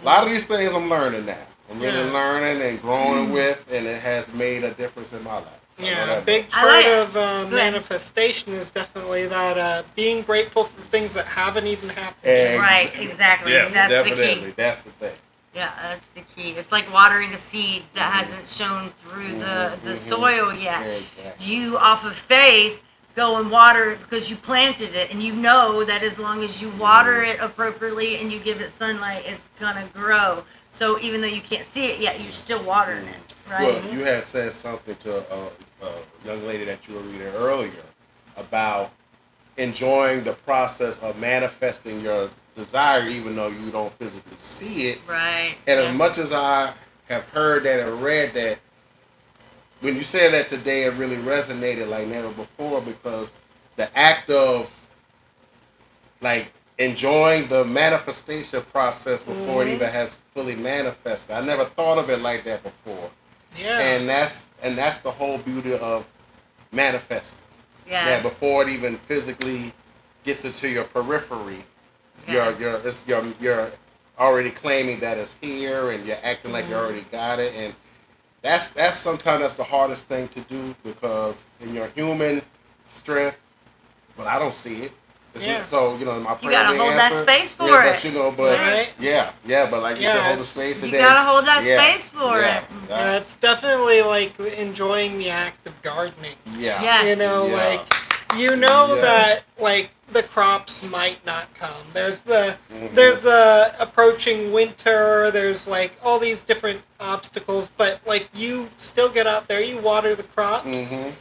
a lot of these things I'm learning now. I'm really Yeah. learning and growing with, and it has made a difference in my life. I know Yeah, a that big much. part like- of Go ahead. manifestation is definitely that being grateful for things that haven't even happened. Ex- Right, exactly. Yes, That's the key. definitely. That's the thing. Yeah, that's the key. It's like watering a seed that hasn't shown through the soil yet. Exactly. You, off of faith, go and water it because you planted it, and you know that as long as you water it appropriately and you give it sunlight, it's gonna grow. So even though you can't see it yet, you're still watering it, right? Well, you had said something to a young lady that you were reading earlier about enjoying the process of manifesting your desire, even though you don't physically see it. Right. And yeah. as much as I have heard that and read that, when you said that today, it really resonated like never before, because the act of like enjoying the manifestation process before it even has fully manifested. I never thought of it like that before. Yeah. And that's the whole beauty of manifesting. Yes. That before it even physically gets into your periphery, Yes. you're already claiming that it's here, and you're acting like you already got it. And that's sometimes that's the hardest thing to do, because in your human strength, but I don't see it. Yeah. So my You gotta hold that answer, space for yeah, it. but Right. yeah, but like you Yeah, said, hold the it's- space. And You then, gotta hold that yeah, space for yeah, it. Yeah, it's definitely like enjoying the act of gardening. Yeah. Yes. You know, Yeah. like you know Yeah. that like the crops might not come. There's Mhm. there's approaching winter. There's like all these different obstacles, but like you still get out there. You water the crops. Mhm.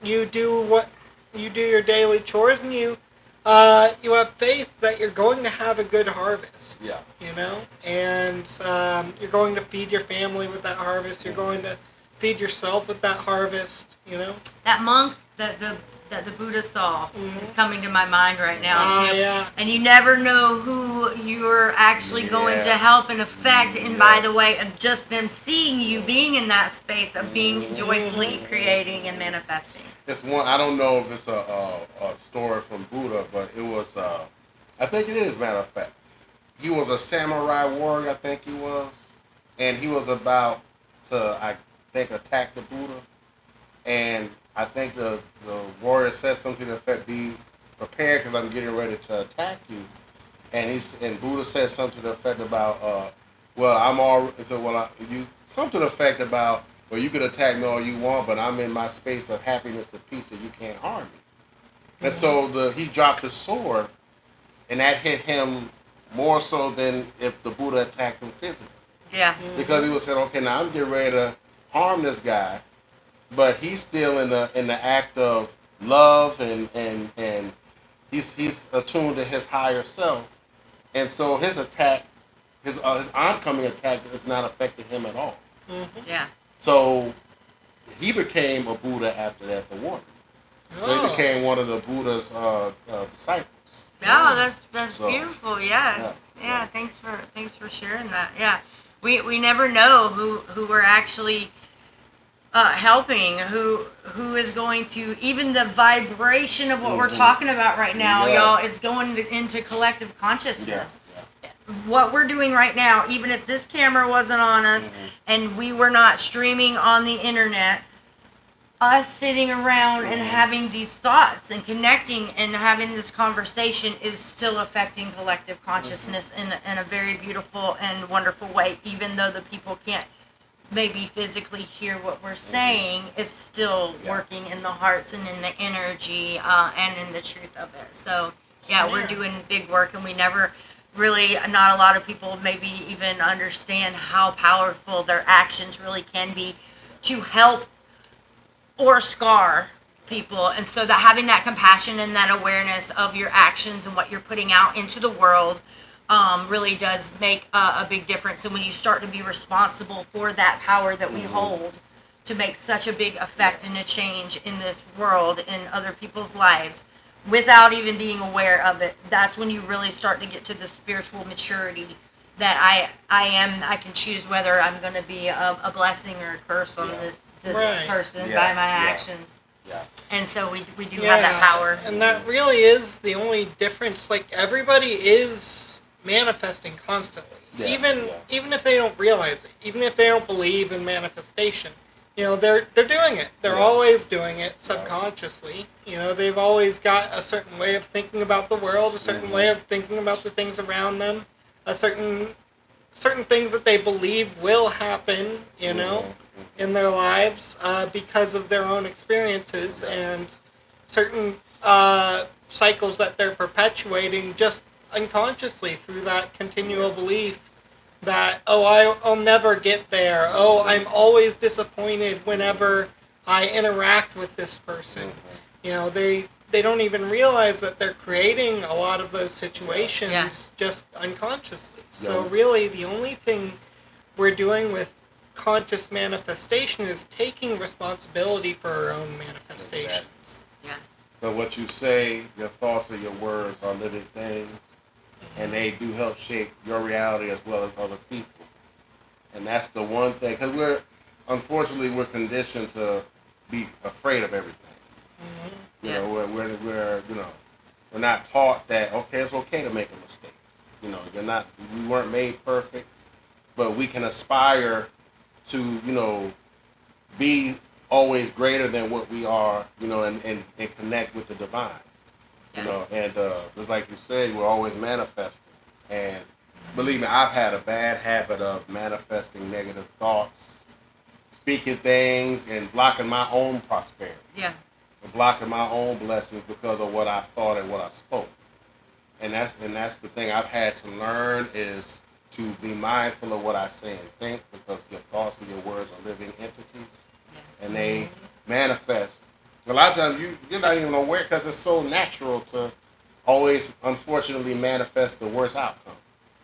You do your daily chores, and you have faith that you're going to have a good harvest. Yeah. You know, and you're going to feed your family with that harvest. You're going to feed yourself with that harvest. You know. That monk that the Buddha saw is coming to my mind right now too. Yeah. And you never know who you're actually going to Yes. help and affect. And by the Yes. way, of just them seeing you being in that space of being joyfully creating and manifesting. It's one. I don't know if it's a story from Buddha, but it was. I think it is. Matter of fact, he was a samurai warrior. I think he was, and he was about to, I think, attack the Buddha, and I think the warrior said something to the effect, "Be prepared, because I'm getting ready to attack you." And Buddha said something to the effect about, "Well, I'm all." He said, "Well, something to the effect about." Well, you can attack me all you want, but I'm in my space of happiness and peace, and you can't harm me. And so he dropped his sword, and that hit him more so than if the Buddha attacked him physically. Yeah. Because he was saying, okay, now I'm getting ready to harm this guy, but he's still in the act of love, and he's attuned to his higher self, and so his attack, his oncoming attack, is not affecting him at all. Yeah. So he became a Buddha after that, the warrior. So he became one of the Buddha's disciples. Yeah, that's So, beautiful. Yes. yeah. Yeah. Thanks for sharing that. Yeah. We never know who we're actually helping, who is going to, even the vibration of what we're talking about right now, Yeah. y'all, is going into collective consciousness. Yeah. What we're doing right now, even if this camera wasn't on us and we were not streaming on the internet, us sitting around and having these thoughts and connecting and having this conversation is still affecting collective consciousness in a very beautiful and wonderful way. Even though the people can't maybe physically hear what we're saying, it's still working in the hearts and in the energy and in the truth of it. So yeah, we're doing big work, and we never really, not a lot of people maybe even understand how powerful their actions really can be to help or scar people. And so that having that compassion and that awareness of your actions and what you're putting out into the world really does make a big difference. And when you start to be responsible for that power that we hold to make such a big effect and a change in this world, in other people's lives, without even being aware of it, that's when you really start to get to the spiritual maturity that I can choose whether I'm going to be a blessing or a curse on this Right. person Yeah, by my yeah. actions. Yeah. And so we do have that power. And that really is the only difference. Like, everybody is manifesting constantly. Yeah, Even if they don't realize it, even if they don't believe in manifestation. They're doing it. They're always doing it subconsciously. They've always got a certain way of thinking about the world, a certain way of thinking about the things around them, a certain things that they believe will happen, in their lives because of their own experiences, and certain cycles that they're perpetuating just unconsciously through that continual belief that, I'll never get there. Oh, I'm always disappointed whenever I interact with this person. They don't even realize that they're creating a lot of those situations just unconsciously. So really, the only thing we're doing with conscious manifestation is taking responsibility for our own manifestations. Yes. But what you say, your thoughts and your words are living things, and they do help shape your reality as well as other people. And that's the one thing, because unfortunately, we're conditioned to be afraid of everything. We're not taught that, okay, it's okay to make a mistake. We weren't made perfect, but we can aspire to, be always greater than what we are, and connect with the divine. And just like you said, we're always manifesting. And believe me, I've had a bad habit of manifesting negative thoughts, speaking things, and blocking my own prosperity. Yeah. Blocking my own blessings because of what I thought and what I spoke. And that's the thing I've had to learn, is to be mindful of what I say and think, because your thoughts and your words are living entities, and they manifest. A lot of times you're not even aware, because it's so natural to always, unfortunately, manifest the worst outcome.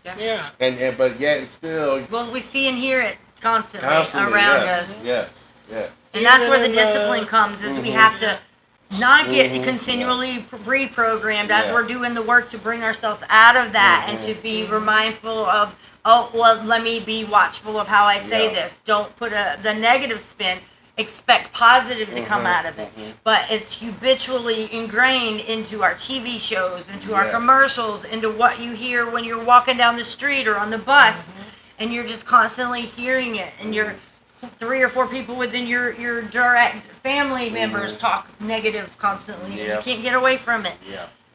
Yeah. But yet it's still Well, we see and hear it constantly around us. Yes. And that's where the discipline comes, is we have to not get continually reprogrammed as we're doing the work to bring ourselves out of that, and to be mindful of, let me be watchful of how I say this. Don't put the negative spin. Expect positive to come out of it. But it's habitually ingrained into our TV shows, into our commercials, into what you hear when you're walking down the street or on the bus, and you're just constantly hearing it, and you're 3 or 4 people within your direct family members talk negative constantly. You can't get away from it.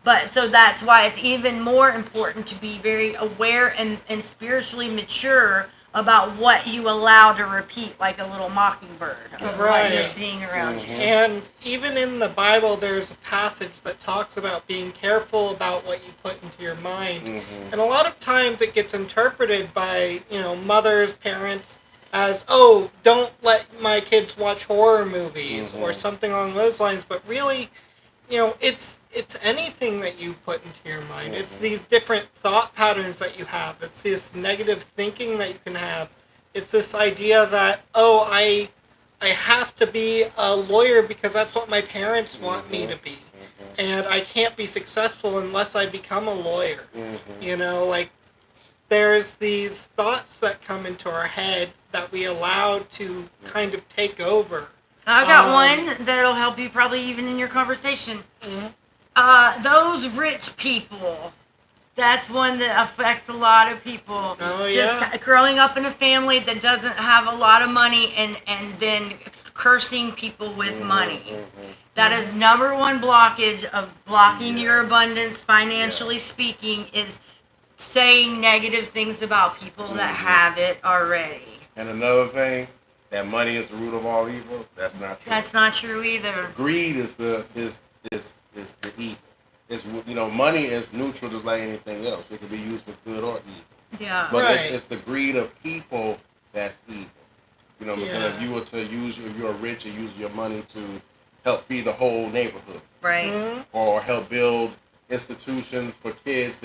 But so that's why it's even more important to be very aware and spiritually mature about what you allow to repeat, like a little mockingbird of what you're seeing around you. And even in the Bible, there's a passage that talks about being careful about what you put into your mind. And a lot of times it gets interpreted by, mothers, parents, as, don't let my kids watch horror movies or something along those lines. But really, it's anything that you put into your mind. It's these different thought patterns that you have. It's this negative thinking that you can have. It's this idea that, I have to be a lawyer because that's what my parents want me to be. And I can't be successful unless I become a lawyer. There's these thoughts that come into our head that we allow to kind of take over. I've got one that'll help you probably even in your conversation. Those rich people. That's one that affects a lot of people. Just growing up in a family that doesn't have a lot of money, and then cursing people with money. That is number one blockage of blocking your abundance, financially speaking, is saying negative things about people that have it already. And another thing, that money is the root of all evil. That's not true. That's not true either. Greed is the evil. It's, money is neutral, just like anything else. It can be used for good or evil. Yeah. But it's the greed of people that's evil. Because if you were to if you're rich and use your money to help feed the whole neighborhood, right, or help build institutions for kids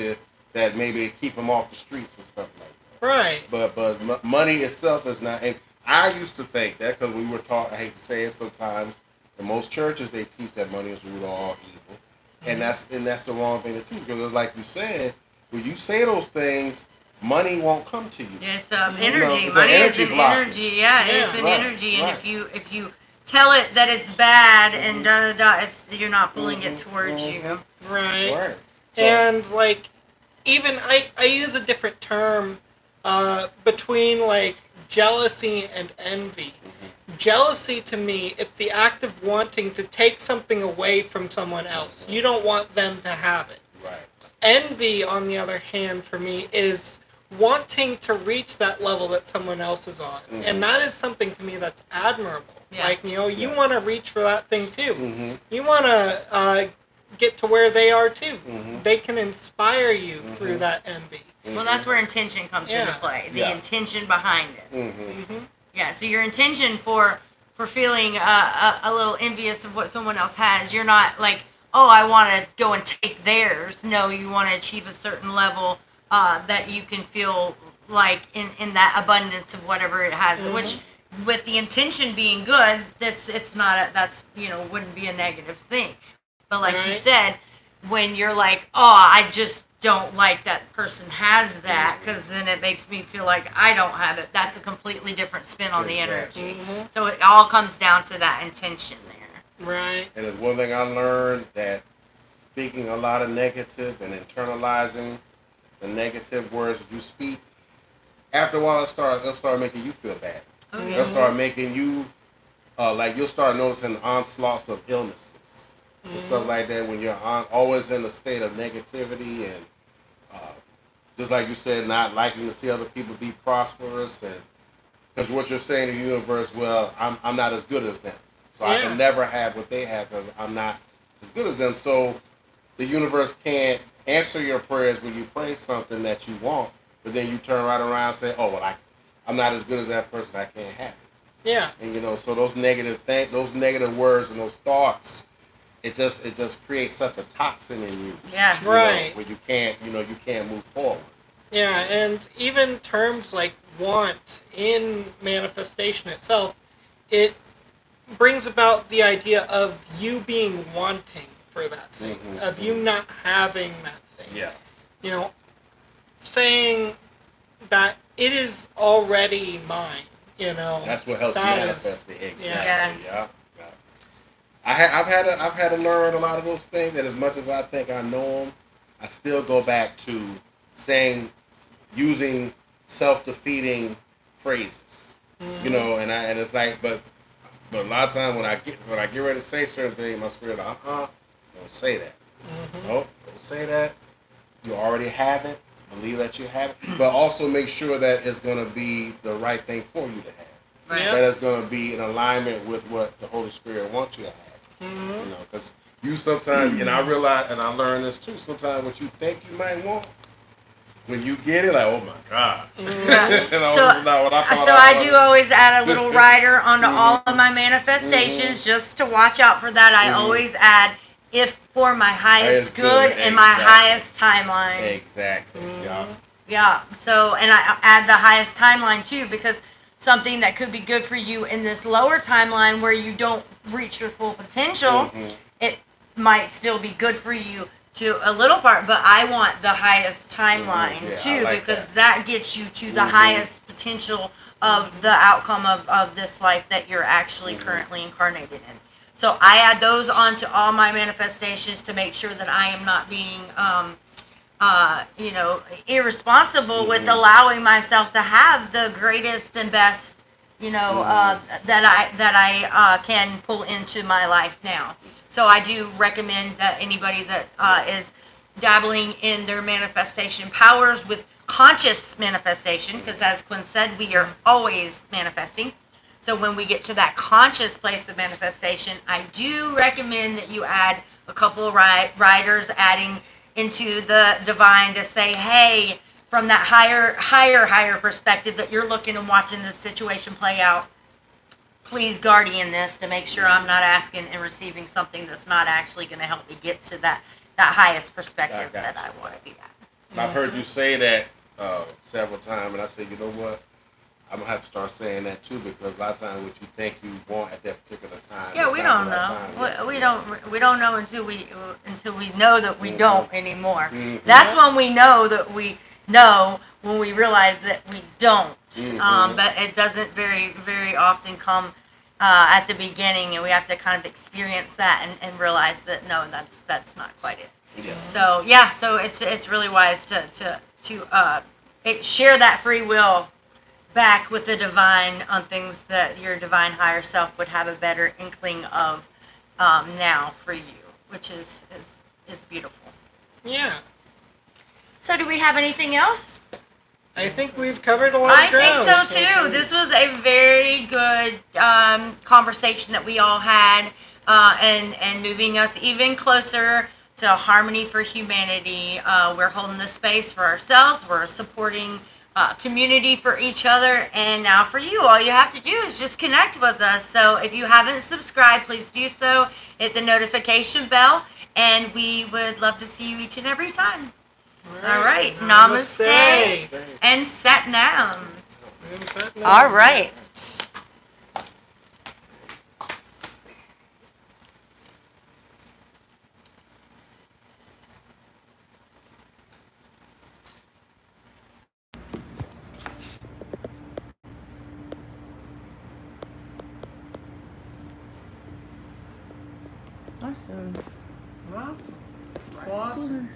that maybe keep them off the streets and stuff like that. Right. But money itself is not. And I used to think that, because we were taught, I hate to say it sometimes, in most churches they teach that money is the root of all evil. And that's the wrong thing to teach, because like you said, when you say those things, money won't come to you. It's energy. It's Money an is an blockage. energy. Yeah, it's an energy. And if you tell it that it's bad and da da da. You're not pulling it towards you. Right. Right. So, And like, even I use a different term between like jealousy and envy. Jealousy to me, it's the act of wanting to take something away from someone else. You don't want them to have it. right. Envy, on the other hand, for me, is wanting to reach that level that someone else is on. Mhm. And that is something to me that's admirable. Yeah. Like, you Yeah. want to reach for that thing too. Mm-hmm. You want to get to where they are too. Mhm. They can inspire you through Mhm. that envy. Well, that's where intention comes into Yeah. play. The Yeah. intention behind it. Mm-hmm. Mm-hmm. Yeah. So your intention for feeling a little envious of what someone else has, you're not like, oh, I want to go and take theirs. No, you want to achieve a certain level that you can feel like in that abundance of whatever it has, Mhm. which with the intention being good, it's not that's wouldn't be a negative thing. But like you Right. said, when you're like, oh, I just don't like that person has that, because then it makes me feel like I don't have it. That's a completely different spin on the Exactly. energy. Mm-hmm. So it all comes down to that intention there. Right. And it's one thing I learned, that speaking a lot of negative and internalizing the negative words that you speak, after a while it'll start making you feel bad. Oh, Mhm. It'll start making you like you'll start noticing onslaughts of illnesses and stuff Mhm. like that when you're always in a state of negativity and uh, just like you said, not liking to see other people be prosperous, and because what you're saying to the universe, well, I'm not as good as them, so I Yeah. can never have what they have because I'm not as good as them. So the universe can't answer your prayers when you pray something that you want, but then you turn right around and say, oh well, I'm not as good as that person, I can't have it. Yeah. And so those those negative words and those thoughts, it just creates such a toxin in you. Yeah. Right. Where you can't move forward. Yeah, and even terms like want in manifestation itself, it brings about the idea of you being wanting for that thing, Mhm. of you not having that thing. Yeah. You know, saying that it is already mine. That's what helps That manifest is- it. Exactly. Yes. Yeah. Yeah. I've had to learn a lot of those things, and as much as I think I know them, I still go back to using self-defeating phrases. Mhm. And it's like, but a lot of times when I get ready to say certain things, my spirit like, don't say that. Mhm. Nope, don't say that. You already have it. Believe that you have it, but also make sure that it's going to be the right thing for you to have. Right. Yeah. That it's going to be in alignment with what the Holy Spirit wants you to have. Mhm. Because you sometimes, and I realize, and I learned this too. Sometimes what you think you might want, when you get it, like, oh my God, Mhm. this is not what I thought. So I do always add a little rider onto Mhm. all of my manifestations just to watch out for that. I Mhm. always add if for my highest Highest good, good and my exactly. highest timeline. Exactly. Mhm. Yeah. Yeah. So, and I add the highest timeline too, because something that could be good for you in this lower timeline where you don't reach your full potential, Mhm. it might still be good for you to a little part, but I want the highest timeline Mhm. Yeah, I too, like because that. gets you to the Mhm. highest potential of the outcome of this life that you're actually Mhm. currently incarnated in. So I add those onto all my manifestations to make sure that I am not being irresponsible with Mhm. allowing myself to have the greatest and best, that I can pull into my life now. So I do recommend that anybody that is dabbling in their manifestation powers with conscious manifestation, because as Quinn said, we are always manifesting. So when we get to that conscious place of manifestation, I do recommend that you add a couple of riders, adding into the divine to say, hey, from that higher perspective that you're looking and watching this situation play out, please guardian this to make sure I'm not asking and receiving something that's not actually going to help me get to that highest perspective I got that you. I want to be at. And I've heard you say that several times, and I said, you know what? I'm gonna have to start saying that too, because a lot of times what you think you want at that particular time. Yeah, it's we not don't the right know. time yet. We don't know until we know that we Mhm. don't anymore. Mhm. That's when we know that we know, when we realize that we don't. Mhm. But it doesn't very often come at the beginning, and we have to kind of experience that and realize that no, that's not quite it. Yeah. So yeah, so it's really wise to share that free will back with the divine on things that your divine higher self would have a better inkling of now for you, which is beautiful. Yeah. So do we have anything else? I think we've covered a lot I of ground. think so too. This was a very good conversation that we all had, and moving us even closer to harmony for humanity. We're holding the space for ourselves. We're supporting community for each other, and now for you, all you have to do is just connect with us. So if you haven't subscribed, please do so. Hit the notification bell, and we would love to see you each and every time. All right. Namaste. And Satnam. All right. Awesome. Awesome. Awesome.